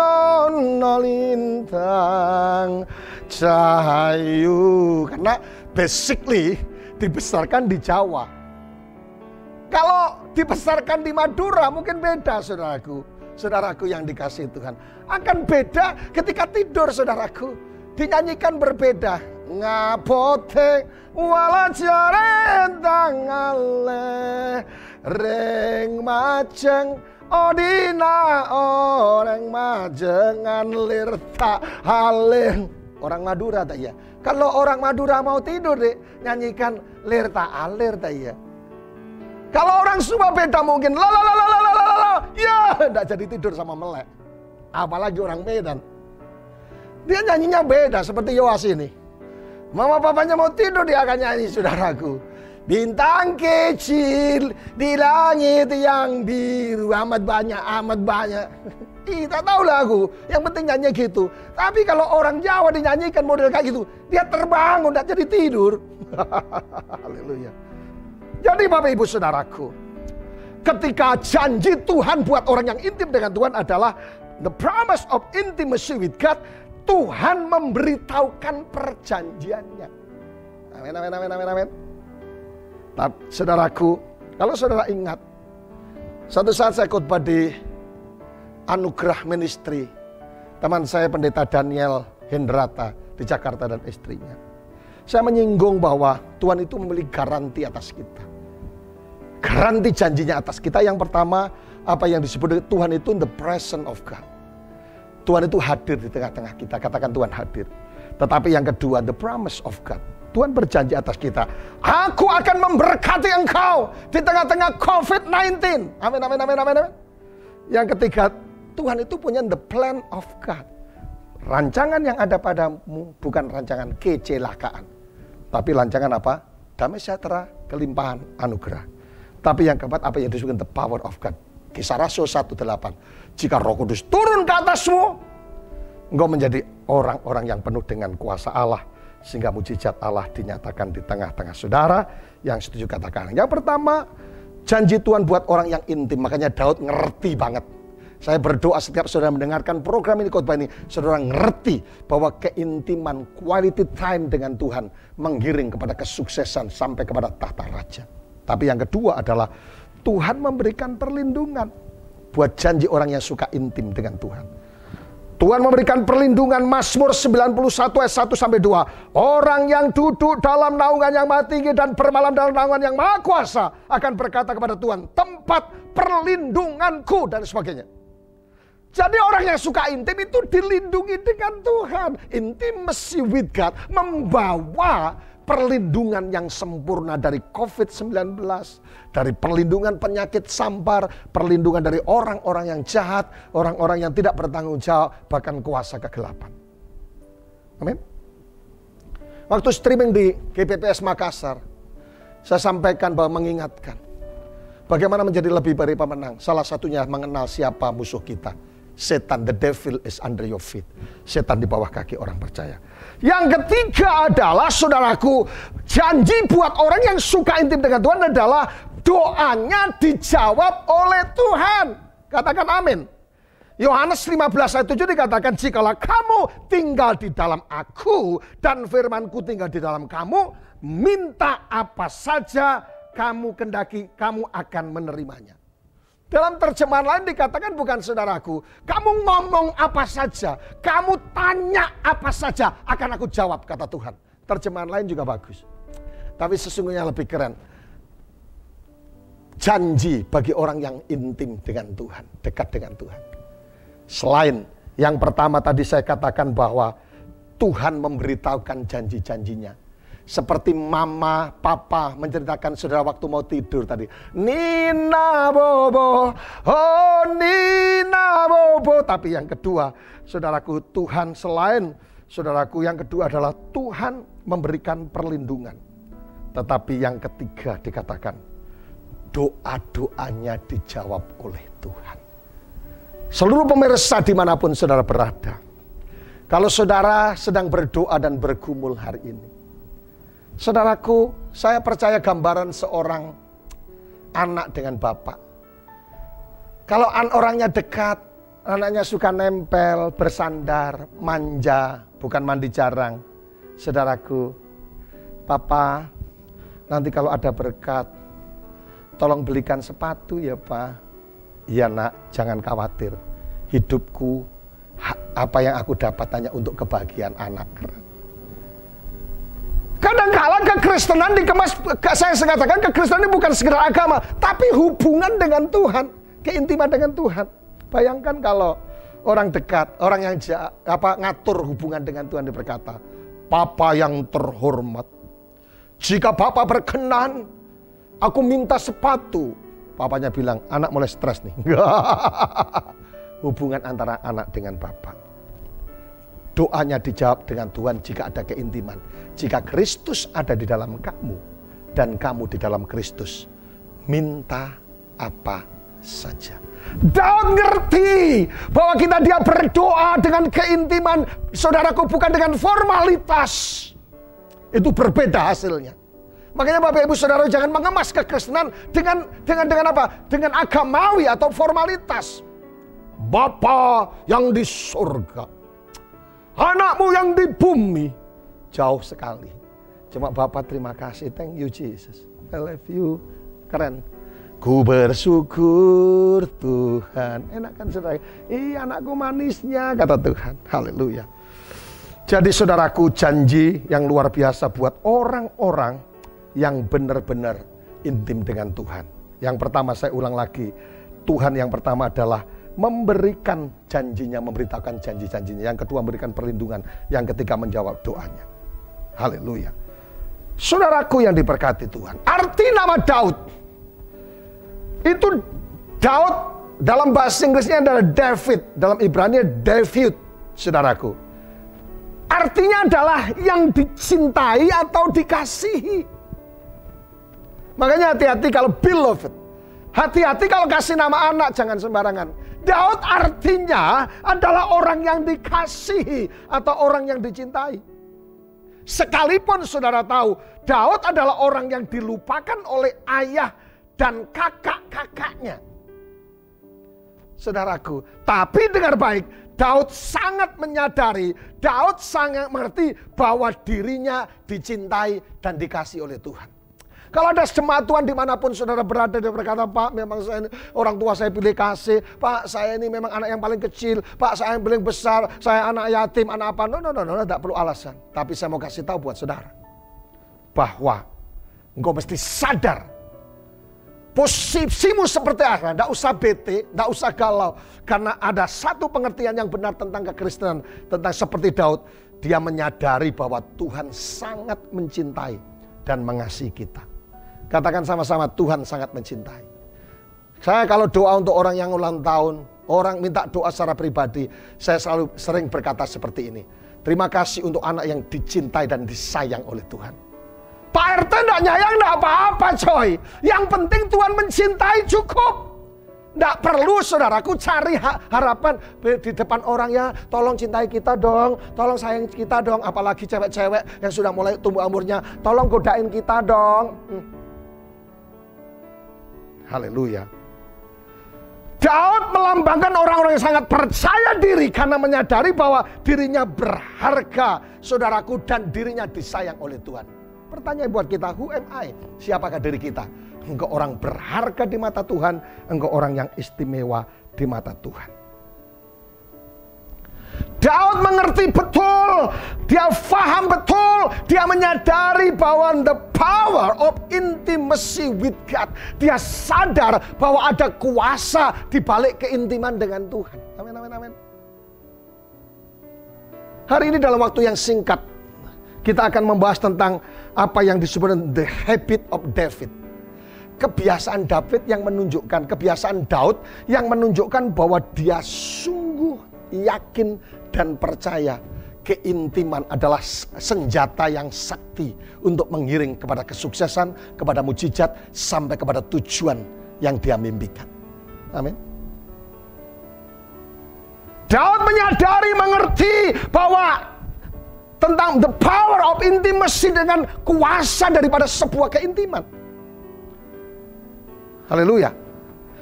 ono lintang cahayu. Karena basically dibesarkan di Jawa. Kalau dibesarkan di Madura mungkin beda saudaraku. Saudaraku yang dikasihi Tuhan. Akan beda ketika tidur saudaraku. Dinyanyikan berbeda. Ngabote wala jarentang ale reng majeng odina orang majengan lirta haleng. Orang Madura tak ya? Kalau orang Madura mau tidur deh, nyanyikan lirta alir tak ya? Kalau orang Sumba beda mungkin la ya, enggak jadi tidur sama melek. Apalagi orang Medan. Dia nyanyinya beda seperti Yoas ini. Mama papanya mau tidur dia akan nyanyi saudaraku. Bintang kecil di langit yang biru amat banyak. Kita tahu lagu, yang penting nyanyi gitu. Tapi kalau orang Jawa dinyanyikan model kayak gitu, dia terbangun, tidak jadi tidur. Haleluya. Jadi Bapak Ibu Saudaraku, ketika janji Tuhan buat orang yang intim dengan Tuhan adalah the promise of intimacy with God, Tuhan memberitahukan perjanjiannya. Amin, amin, amin, amin, amin. Nah, saudaraku, kalau saudara ingat, suatu saat saya khotbah di Anugerah Ministry, teman saya pendeta Daniel Hendrata di Jakarta dan istrinya. Saya menyinggung bahwa Tuhan itu memiliki garansi atas kita. Garansi janjinya atas kita. Yang pertama, apa yang disebut Tuhan itu in the presence of God. Tuhan itu hadir di tengah-tengah kita. Katakan Tuhan hadir. Tetapi yang kedua, the promise of God. Tuhan berjanji atas kita. Aku akan memberkati engkau di tengah-tengah COVID-19. Amin, amin, amin, amin, amin. Yang ketiga, Tuhan itu punya the plan of God. Rancangan yang ada padamu bukan rancangan kecelakaan. Tapi rancangan apa? Damai sejahtera, kelimpahan, anugerah. Tapi yang keempat, apa yang disebut the power of God. Kisah Rasul 1:8. Jika Roh Kudus turun ke atasmu, engkau menjadi orang-orang yang penuh dengan kuasa Allah. Sehingga mujizat Allah dinyatakan di tengah-tengah saudara. Yang setuju katakan. Yang pertama, janji Tuhan buat orang yang intim. Makanya Daud ngerti banget. Saya berdoa setiap saudara mendengarkan program ini, khotbah ini, saudara ngerti bahwa keintiman, quality time dengan Tuhan menggiring kepada kesuksesan sampai kepada tahta raja. Tapi yang kedua adalah Tuhan memberikan perlindungan buat janji orang yang suka intim dengan Tuhan. Tuhan memberikan perlindungan. Mazmur 91 ayat 1-2. Orang yang duduk dalam naungan yang maha tinggi dan bermalam dalam naungan yang maha kuasa akan berkata kepada Tuhan, tempat perlindunganku, dan sebagainya. Jadi orang yang suka intim itu dilindungi dengan Tuhan. Intimacy with God membawa perlindungan yang sempurna dari COVID-19, dari perlindungan penyakit sampar, perlindungan dari orang-orang yang jahat, orang-orang yang tidak bertanggung jawab, bahkan kuasa kegelapan. Amin. Waktu streaming di GPPS Makassar, saya sampaikan bahwa mengingatkan bagaimana menjadi lebih baik pemenang. Salah satunya mengenal siapa musuh kita. Setan, the devil is under your feet. Setan di bawah kaki orang percaya. Yang ketiga adalah, saudaraku, janji buat orang yang suka intim dengan Tuhan adalah doanya dijawab oleh Tuhan. Katakan amin. Yohanes 15 ayat 7 dikatakan, jikalau kamu tinggal di dalam aku dan firmanku tinggal di dalam kamu, minta apa saja kamu kendaki, kamu akan menerimanya. Dalam terjemahan lain dikatakan, bukan saudaraku, kamu ngomong apa saja, kamu tanya apa saja, akan aku jawab, kata Tuhan. Terjemahan lain juga bagus. Tapi sesungguhnya lebih keren. Janji bagi orang yang intim dengan Tuhan, dekat dengan Tuhan. Selain yang pertama tadi saya katakan bahwa Tuhan memberitahukan janji-janjinya. Seperti mama, papa menceritakan saudara waktu mau tidur tadi. Nina bobo, oh Nina bobo. Tapi yang kedua, saudaraku, Tuhan selain, saudaraku, yang kedua adalah Tuhan memberikan perlindungan. Tetapi yang ketiga dikatakan, doa-doanya dijawab oleh Tuhan. Seluruh pemirsa dimanapun saudara berada, kalau saudara sedang berdoa dan bergumul hari ini, saudaraku, saya percaya gambaran seorang anak dengan bapak. Kalau orangnya dekat, anaknya suka nempel, bersandar, manja, bukan mandi jarang. Saudaraku, papa, nanti kalau ada berkat, tolong belikan sepatu ya Pak. Iya nak, jangan khawatir. Hidupku, apa yang aku dapat hanya untuk kebahagiaan anak. Kadang-kala kekristenan dikemas, saya katakan kekristenan ini bukan sekedar agama, tapi hubungan dengan Tuhan, keintiman dengan Tuhan. Bayangkan kalau orang dekat, orang yang ngatur hubungan dengan Tuhan berkata, Papa yang terhormat, jika Bapak berkenan, aku minta sepatu. Papanya bilang, anak mulai stres nih. Hubungan antara anak dengan Bapak. Doanya dijawab dengan Tuhan jika ada keintiman. Jika Kristus ada di dalam kamu dan kamu di dalam Kristus, minta apa saja. Daud ngerti bahwa dia berdoa dengan keintiman, saudaraku, bukan dengan formalitas. Itu berbeda hasilnya. Makanya Bapak Ibu Saudara jangan mengemas kekristenan dengan apa? Dengan agamawi atau formalitas. Bapa yang di surga, anakmu yang di bumi, jauh sekali. Cuma Bapak terima kasih, thank you Jesus, I love you. Keren. Ku bersyukur Tuhan. Enak kan saudara? Iya, anakku manisnya, kata Tuhan. Haleluya. Jadi saudaraku, janji yang luar biasa buat orang-orang yang benar-benar intim dengan Tuhan. Yang pertama, saya ulang lagi, Tuhan yang pertama adalah memberikan janjinya, memberitakan janji-janjinya. Yang kedua, memberikan perlindungan. Yang ketiga, menjawab doanya. Haleluya. Saudaraku yang diberkati Tuhan, arti nama Daud itu, Daud dalam bahasa Inggrisnya adalah David, dalam Ibrani David, saudaraku. Artinya adalah yang dicintai atau dikasihi. Makanya hati-hati kalau beloved. Hati-hati kalau kasih nama anak, jangan sembarangan. Daud artinya adalah orang yang dikasihi atau orang yang dicintai. Sekalipun saudara tahu, Daud adalah orang yang dilupakan oleh ayah dan kakak-kakaknya. Saudaraku, tapi dengar baik, Daud sangat menyadari, Daud sangat mengerti bahwa dirinya dicintai dan dikasihi oleh Tuhan. Kalau ada jemaat Tuhan dimanapun saudara berada, dia berkata, Pak, memang saya ini, orang tua saya pilih kasih, Pak, saya ini memang anak yang paling kecil, Pak, saya yang paling besar, saya anak yatim, anak apa, no, tidak perlu alasan. Tapi saya mau kasih tahu buat saudara, bahwa engkau mesti sadar, posisimu seperti apa, tidak usah bete, tidak usah galau, karena ada satu pengertian yang benar tentang kekristenan, tentang seperti Daud, dia menyadari bahwa Tuhan sangat mencintai dan mengasihi kita. Katakan sama-sama, Tuhan sangat mencintai. Saya kalau doa untuk orang yang ulang tahun, orang minta doa secara pribadi, saya selalu sering berkata seperti ini. Terima kasih untuk anak yang dicintai dan disayang oleh Tuhan. Pak RT enggak nyayang enggak apa-apa coy. Yang penting Tuhan mencintai cukup. Tidak perlu saudaraku cari harapan di depan orang, ya tolong cintai kita dong, tolong sayang kita dong. Apalagi cewek-cewek yang sudah mulai tumbuh umurnya, tolong godain kita dong. Haleluya. Daud melambangkan orang-orang yang sangat percaya diri karena menyadari bahwa dirinya berharga, saudaraku, dan dirinya disayang oleh Tuhan. Pertanyaan buat kita, who am I? Siapakah diri kita? Engkau orang berharga di mata Tuhan, engkau orang yang istimewa di mata Tuhan. Daud mengerti betul, dia faham betul, dia menyadari bahwa the power of intimacy with God. Dia sadar bahwa ada kuasa di balik keintiman dengan Tuhan. Amin, amin, amin. Hari ini dalam waktu yang singkat, kita akan membahas tentang apa yang disebut the habit of David. Kebiasaan Daud yang menunjukkan bahwa dia sungguh yakin dan percaya keintiman adalah senjata yang sakti untuk mengiring kepada kesuksesan, kepada mukjizat, sampai kepada tujuan yang dia mimpikan. Amin. Daud menyadari, mengerti bahwa tentang the power of intimacy dengan kuasa daripada sebuah keintiman. Haleluya.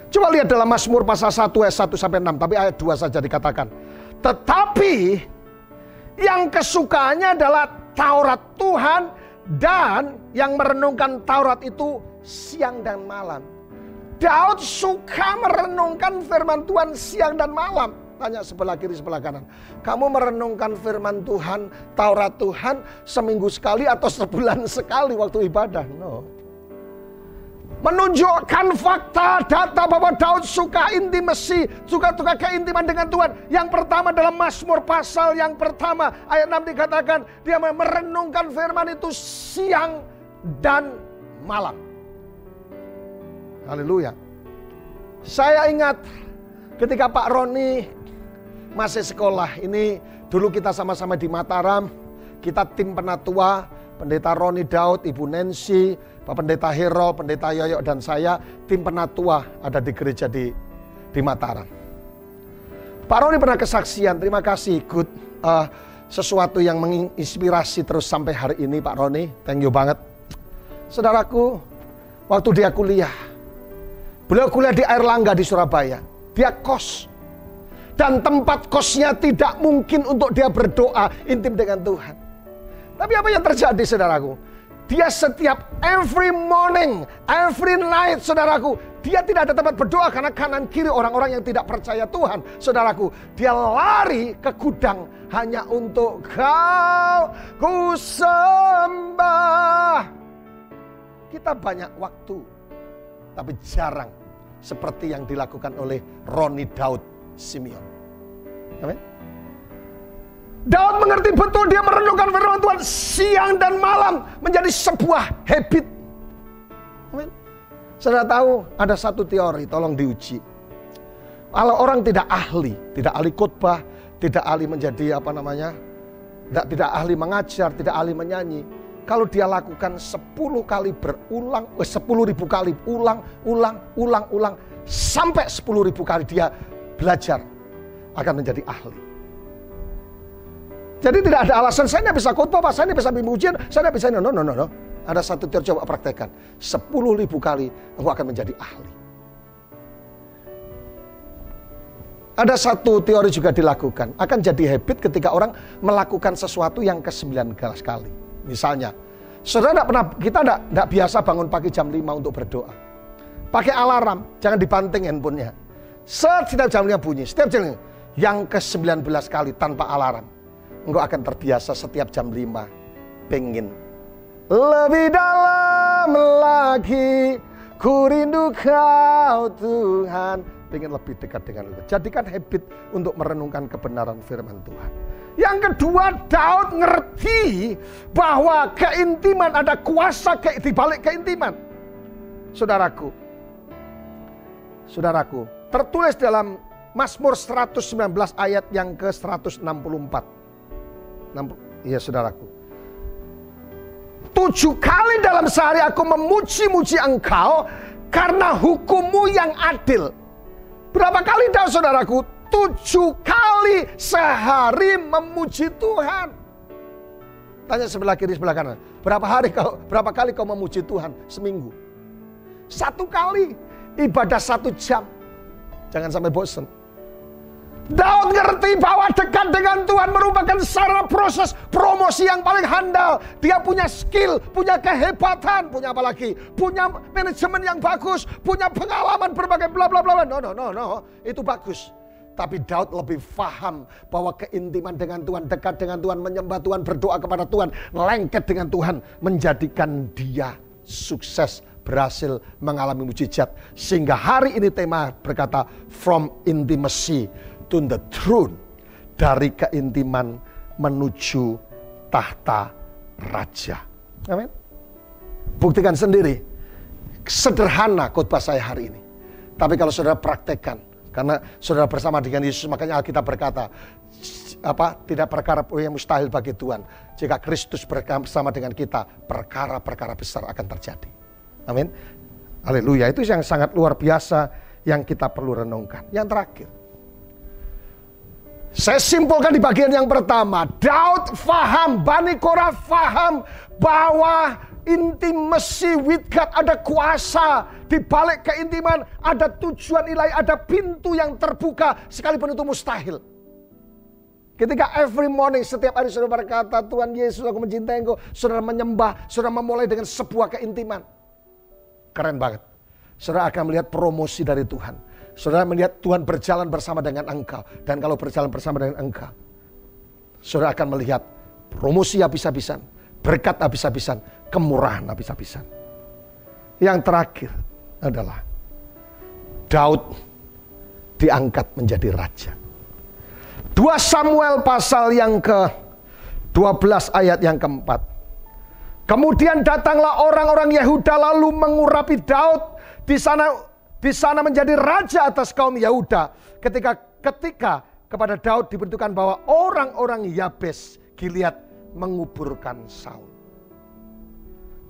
Coba lihat dalam Mazmur pasal 1 ayat 1-6, tapi ayat 2 saja dikatakan. Tetapi yang kesukaannya adalah Taurat Tuhan, dan yang merenungkan Taurat itu siang dan malam. Daud suka merenungkan firman Tuhan siang dan malam. Tanya sebelah kiri, sebelah kanan. Kamu merenungkan firman Tuhan, Taurat Tuhan seminggu sekali atau sebulan sekali waktu ibadah? No. Menunjukkan fakta, data bahwa Daud suka intimasi, suka keintiman dengan Tuhan. Yang pertama dalam Mazmur pasal yang pertama ayat 6 dikatakan dia merenungkan firman itu siang dan malam. Haleluya. Saya ingat ketika Pak Roni masih sekolah, ini dulu kita sama-sama di Mataram, kita tim penatua, Pendeta Roni Daud, Ibu Nancy, Pak Pendeta Hero, Pendeta Yoyo, dan saya, tim penatua ada di gereja di Mataram. Pak Roni pernah kesaksian, terima kasih, good, sesuatu yang menginspirasi terus sampai hari ini Pak Roni, thank you banget. Saudaraku, waktu dia kuliah, beliau kuliah di Airlangga di Surabaya, dia kos. Dan tempat kosnya tidak mungkin untuk dia berdoa intim dengan Tuhan. Tapi apa yang terjadi saudaraku? Dia setiap every morning, every night saudaraku, dia tidak ada tempat berdoa karena kanan kiri orang-orang yang tidak percaya Tuhan. Saudaraku, dia lari ke gudang hanya untuk Kau ku sembah. Kita banyak waktu, tapi jarang seperti yang dilakukan oleh Roni Daud Simeon. Amin. Daud mengerti betul, dia merenungkan firman Tuhan siang dan malam menjadi sebuah habit. Amin. Saudara tahu ada satu teori, tolong diuji. Kalau orang tidak ahli khotbah, tidak ahli menjadi tidak ahli mengajar, tidak ahli menyanyi. Kalau dia lakukan 10 kali berulang, 10.000 kali ulang, sampai 10.000 kali dia belajar, akan menjadi ahli. Jadi tidak ada alasan, saya tidak bisa khotbah, saya tidak bisa bimbingan, saya tidak bisa, no. Ada satu teori, coba praktekkan. 10.000 kali engkau akan menjadi ahli. Ada satu teori juga dilakukan, akan jadi habit ketika orang melakukan sesuatu yang ke-9 kali. Misalnya, saudara kita tidak biasa bangun pagi jam 5 untuk berdoa. Pakai alarm, jangan dibanting handphonenya. Setiap jamnya bunyi, setiap jam yang ke-19 kali tanpa alarm. Engkau akan terbiasa setiap jam 5 pengen lebih dalam lagi, ku rindu Kau Tuhan, pengen lebih dekat dengan Engkau. Jadikan habit untuk merenungkan kebenaran firman Tuhan. Yang kedua, Daud ngerti bahwa keintiman, ada kuasa di balik keintiman. Saudaraku, tertulis dalam Mazmur 119 ayat yang ke-164. Iya saudaraku, 7 kali dalam sehari aku memuji-muji Engkau karena hukum-Mu yang adil. Berapa kali Daud saudaraku? 7 kali sehari memuji Tuhan. Tanya sebelah kiri sebelah kanan. Berapa kali kau memuji Tuhan seminggu? 1 kali. Ibadah 1 jam. Jangan sampai bosan. Daud ngerti bahwa dekat dengan Tuhan merupakan sarana proses promosi yang paling handal. Dia punya skill, punya kehebatan, punya apa lagi? Punya manajemen yang bagus, punya pengalaman berbagai bla bla bla. No. Itu bagus. Tapi Daud lebih paham bahwa keintiman dengan Tuhan, dekat dengan Tuhan, menyembah Tuhan, berdoa kepada Tuhan, lengket dengan Tuhan, menjadikan dia sukses, berhasil mengalami mujizat. Sehingga hari ini tema berkata, from intimacy to the throne. Dari keintiman menuju tahta raja. Amin. Buktikan sendiri. Sederhana khotbah saya hari ini. Tapi kalau saudara praktekkan, karena saudara bersama dengan Yesus, makanya Alkitab berkata, tidak perkara yang mustahil bagi Tuhan. Jika Kristus bersama dengan kita, perkara-perkara besar akan terjadi. Amin. Haleluya. Itu yang sangat luar biasa yang kita perlu renungkan. Yang terakhir, saya simpulkan di bagian yang pertama. Daud faham, Bani Korah faham bahwa intimacy with God, ada kuasa di balik keintiman, ada tujuan ilahi, ada pintu yang terbuka sekalipun itu mustahil. Ketika every morning, setiap hari saudara berkata, Tuhan Yesus aku mencintai Engkau, saudara menyembah, saudara memulai dengan sebuah keintiman. Keren banget. Saudara akan melihat promosi dari Tuhan. Saudara melihat Tuhan berjalan bersama dengan engkau. Dan kalau berjalan bersama dengan engkau, saudara akan melihat promosi habis-habisan, berkat habis-habisan, kemurahan habis-habisan. Yang terakhir adalah Daud diangkat menjadi raja. 2 Samuel pasal yang ke-12 ayat yang ke-4. Kemudian datanglah orang-orang Yehuda lalu mengurapi Daud di sana menjadi raja atas kaum Yehuda. Ketika kepada Daud diberitakan bahwa orang-orang Yabes Gilead menguburkan Saul.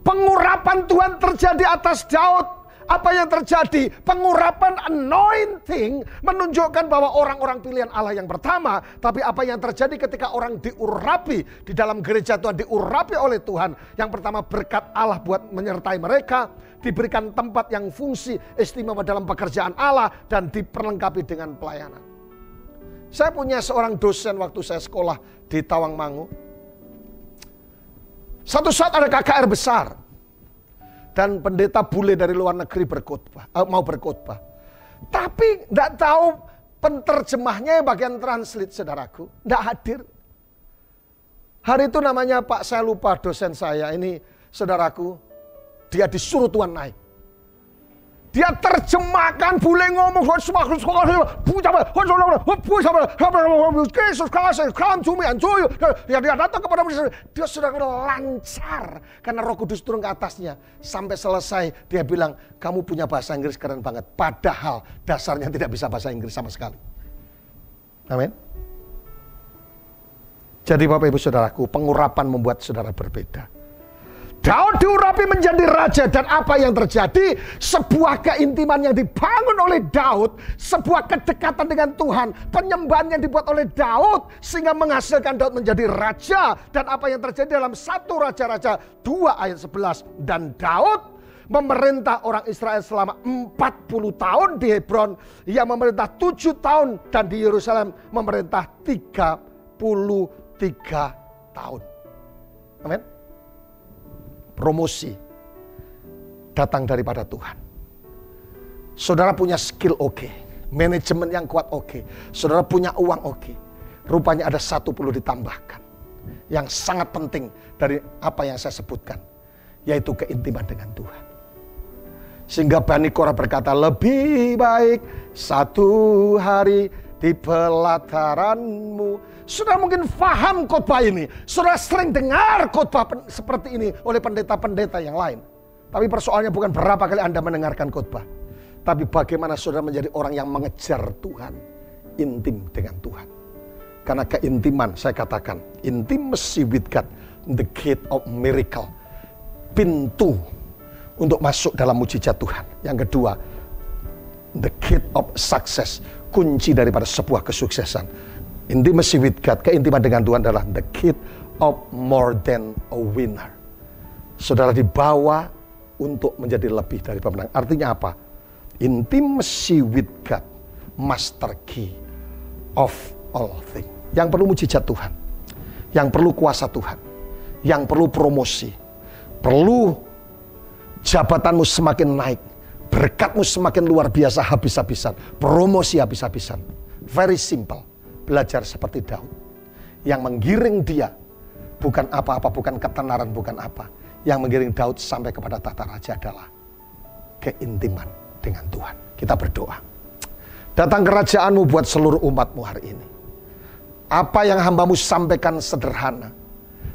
Pengurapan Tuhan terjadi atas Daud. Apa yang terjadi? Pengurapan anointing menunjukkan bahwa orang-orang pilihan Allah yang pertama. Tapi apa yang terjadi ketika orang diurapi di dalam gereja Tuhan, diurapi oleh Tuhan. Yang pertama, berkat Allah buat menyertai mereka. Diberikan tempat yang fungsi istimewa dalam pekerjaan Allah. Dan diperlengkapi dengan pelayanan. Saya punya seorang dosen waktu saya sekolah di Tawangmangu. Satu saat ada KKR besar. Dan pendeta bule dari luar negeri mau berkhotbah. Tapi tidak tahu penterjemahnya bagian translate, saudaraku. Tidak hadir. Hari itu namanya Pak, saya lupa dosen saya. Ini saudaraku, dia disuruh Tuhan naik. Dia terjemahkan, bule ngomong. Dia datang kepada murid. Dia sudah lancar. Karena Roh Kudus turun ke atasnya. Sampai selesai dia bilang, kamu punya bahasa Inggris keren banget. Padahal dasarnya tidak bisa bahasa Inggris sama sekali. Amin. Jadi Bapak Ibu Saudaraku, pengurapan membuat saudara berbeda. Daud diurapi menjadi raja, dan apa yang terjadi? Sebuah keintiman yang dibangun oleh Daud, sebuah kedekatan dengan Tuhan, penyembahan yang dibuat oleh Daud sehingga menghasilkan Daud menjadi raja. Dan apa yang terjadi dalam 1 Raja-Raja 2 ayat 11, dan Daud memerintah orang Israel selama 40 tahun di Hebron. Ia memerintah 7 tahun dan di Yerusalem memerintah 33 tahun. Amin. Promosi datang daripada Tuhan. Saudara punya skill oke. Manajemen yang kuat oke. Saudara punya uang oke. Rupanya ada satu perlu ditambahkan. Yang sangat penting dari apa yang saya sebutkan. Yaitu keintiman dengan Tuhan. Sehingga Bani Korah berkata, lebih baik 1 hari di pelataranmu. Saudara mungkin paham khotbah ini. Saudara sering dengar khotbah seperti ini oleh pendeta-pendeta yang lain. Tapi persoalannya bukan berapa kali Anda mendengarkan khotbah. Tapi bagaimana saudara menjadi orang yang mengejar Tuhan. Intim dengan Tuhan. Karena keintiman, saya katakan, intimacy with God, the gate of miracle. Pintu untuk masuk dalam mujizat Tuhan. Yang kedua, the key of success, kunci daripada sebuah kesuksesan. Intimacy with God, keintiman dengan Tuhan adalah the key of more than a winner. Saudara dibawa untuk menjadi lebih dari pemenang. Artinya apa? Intimacy with God, master key of all things. Yang perlu mujizat Tuhan, yang perlu kuasa Tuhan, yang perlu promosi, perlu jabatanmu semakin naik, berkatmu semakin luar biasa habis-habisan, promosi habis-habisan. Very simple, belajar seperti Daud. Yang menggiring dia bukan apa-apa, bukan ketenaran, bukan apa. Yang menggiring Daud sampai kepada tahta raja adalah keintiman dengan Tuhan. Kita berdoa. Datang kerajaanmu buat seluruh umatmu hari ini. Apa yang hambamu sampaikan sederhana,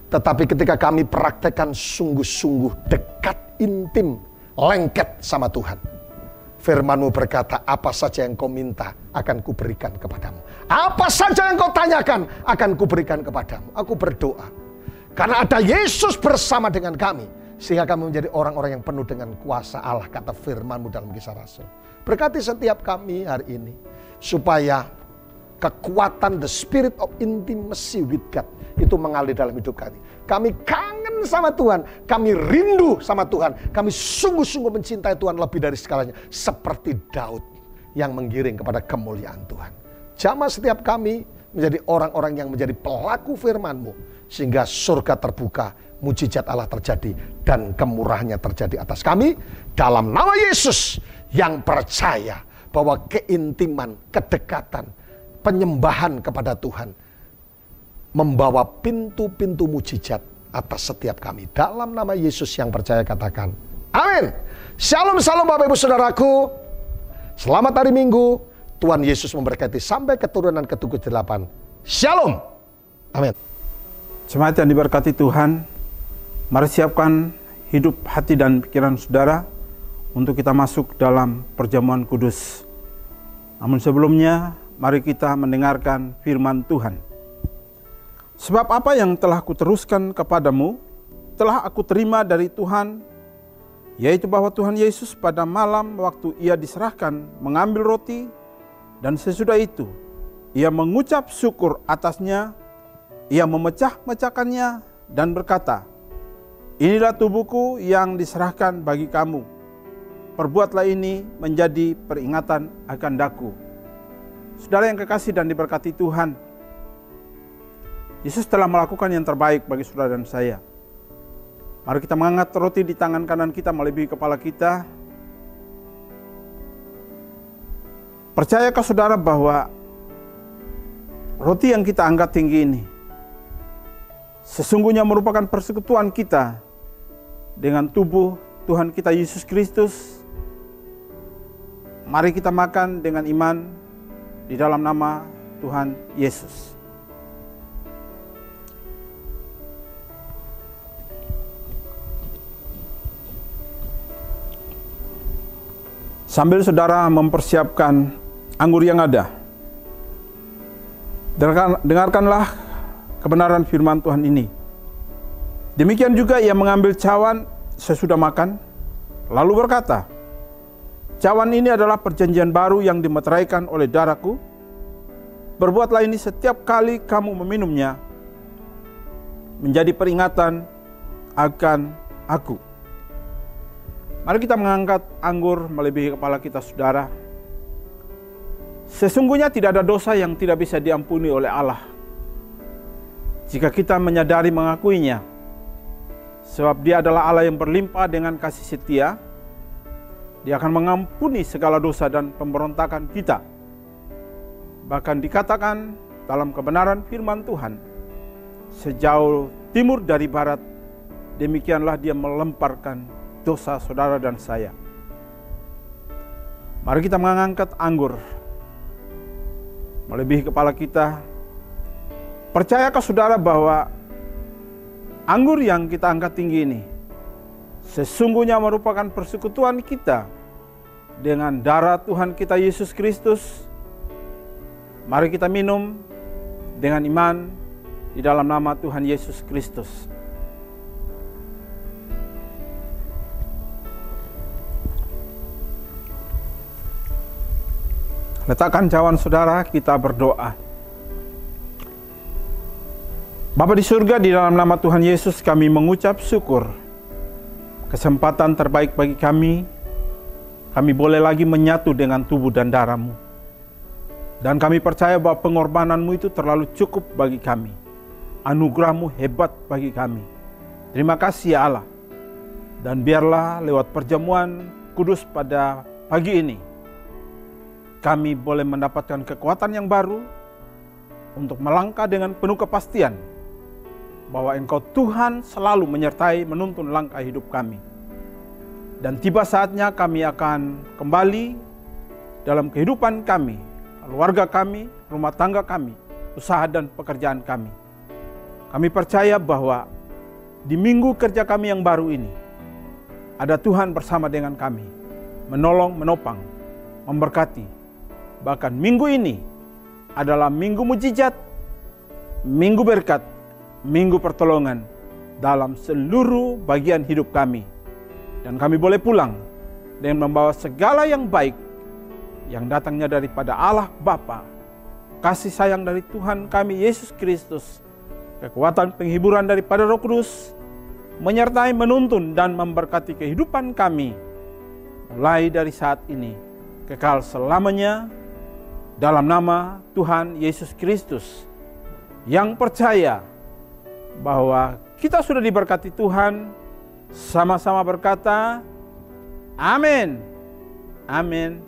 tetapi ketika kami praktekkan sungguh-sungguh dekat, intim, lengket sama Tuhan. Firman-Mu berkata, apa saja yang kau minta akan kuberikan kepadamu. Apa saja yang kau tanyakan akan kuberikan kepadamu. Aku berdoa, karena ada Yesus bersama dengan kami, sehingga kami menjadi orang-orang yang penuh dengan kuasa Allah, kata firman-Mu dalam Kisah Rasul. Berkati setiap kami hari ini, supaya kekuatan the spirit of intimacy with God itu mengalir dalam hidup kami. Kami kangen sama Tuhan, kami rindu sama Tuhan, kami sungguh-sungguh mencintai Tuhan lebih dari segalanya. Seperti Daud yang menggiring kepada kemuliaan Tuhan. Jamah setiap kami menjadi orang-orang yang menjadi pelaku firman-Mu, sehingga surga terbuka, mujizat Allah terjadi, dan kemurahannya terjadi atas kami. Dalam nama Yesus yang percaya bahwa keintiman, kedekatan, penyembahan kepada Tuhan membawa pintu-pintu mujizat atas setiap kami. Dalam nama Yesus yang percaya katakan amin. Shalom, shalom Bapak Ibu Saudaraku. Selamat hari Minggu. Tuhan Yesus memberkati sampai keturunan ke-8. Shalom. Amin. Jemaat yang diberkati Tuhan, mari siapkan hidup, hati, dan pikiran saudara untuk kita masuk dalam perjamuan kudus. Namun sebelumnya, mari kita mendengarkan firman Tuhan. Sebab apa yang telah kuteruskan kepadamu, telah aku terima dari Tuhan, yaitu bahwa Tuhan Yesus pada malam waktu ia diserahkan mengambil roti, dan sesudah itu ia mengucap syukur atasnya, ia memecah-mecahkannya dan berkata, inilah tubuhku yang diserahkan bagi kamu. Perbuatlah ini menjadi peringatan akan daku. Saudara yang kekasih dan diberkati Tuhan, Yesus telah melakukan yang terbaik bagi saudara dan saya. Mari kita mengangkat roti di tangan kanan kita melebihi kepala kita. Percayakah saudara bahwa roti yang kita angkat tinggi ini sesungguhnya merupakan persekutuan kita dengan tubuh Tuhan kita Yesus Kristus? Mari kita makan dengan iman di dalam nama Tuhan Yesus. Sambil saudara mempersiapkan anggur yang ada, dengarkanlah kebenaran firman Tuhan ini. Demikian juga ia mengambil cawan sesudah makan, lalu berkata, cawan ini adalah perjanjian baru yang dimeteraikan oleh darahku. Berbuatlah ini setiap kali kamu meminumnya, menjadi peringatan akan aku. Mari kita mengangkat anggur melebihi kepala kita saudara. Sesungguhnya tidak ada dosa yang tidak bisa diampuni oleh Allah jika kita menyadari mengakuinya. Sebab Dia adalah Allah yang berlimpah dengan kasih setia. Dia akan mengampuni segala dosa dan pemberontakan kita. Bahkan dikatakan dalam kebenaran firman Tuhan, sejauh timur dari barat, demikianlah Dia melemparkan dosa saudara dan saya. Mari kita mengangkat anggur melebihi kepala kita. Percayakah saudara bahwa anggur yang kita angkat tinggi ini sesungguhnya merupakan persekutuan kita dengan darah Tuhan kita Yesus Kristus? Mari kita minum dengan iman di dalam nama Tuhan Yesus Kristus. Letakkan cawan saudara, kita berdoa. Bapa di surga, di dalam nama Tuhan Yesus kami mengucap syukur. Kesempatan terbaik bagi kami boleh lagi menyatu dengan tubuh dan darah-Mu. Dan kami percaya bahwa pengorbanan-Mu itu terlalu cukup bagi kami. Anugerah-Mu hebat bagi kami. Terima kasih ya Allah. Dan biarlah lewat perjamuan kudus pada pagi ini, kami boleh mendapatkan kekuatan yang baru untuk melangkah dengan penuh kepastian bahwa Engkau Tuhan selalu menyertai menuntun langkah hidup kami. Dan tiba saatnya kami akan kembali dalam kehidupan kami, keluarga kami, rumah tangga kami, usaha dan pekerjaan kami. Kami percaya bahwa di minggu kerja kami yang baru ini, ada Tuhan bersama dengan kami, menolong, menopang, memberkati. Bahkan minggu ini adalah minggu mujizat, minggu berkat, minggu pertolongan dalam seluruh bagian hidup kami. Dan kami boleh pulang dengan membawa segala yang baik yang datangnya daripada Allah Bapa, kasih sayang dari Tuhan kami Yesus Kristus, kekuatan penghiburan daripada Roh Kudus, menyertai, menuntun, dan memberkati kehidupan kami mulai dari saat ini kekal selamanya, dalam nama Tuhan Yesus Kristus, yang percaya bahwa kita sudah diberkati Tuhan. Sama-sama berkata amin, amin,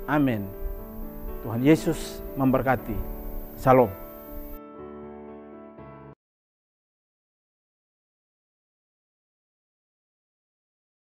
amin. Tuhan Yesus memberkati. Shalom.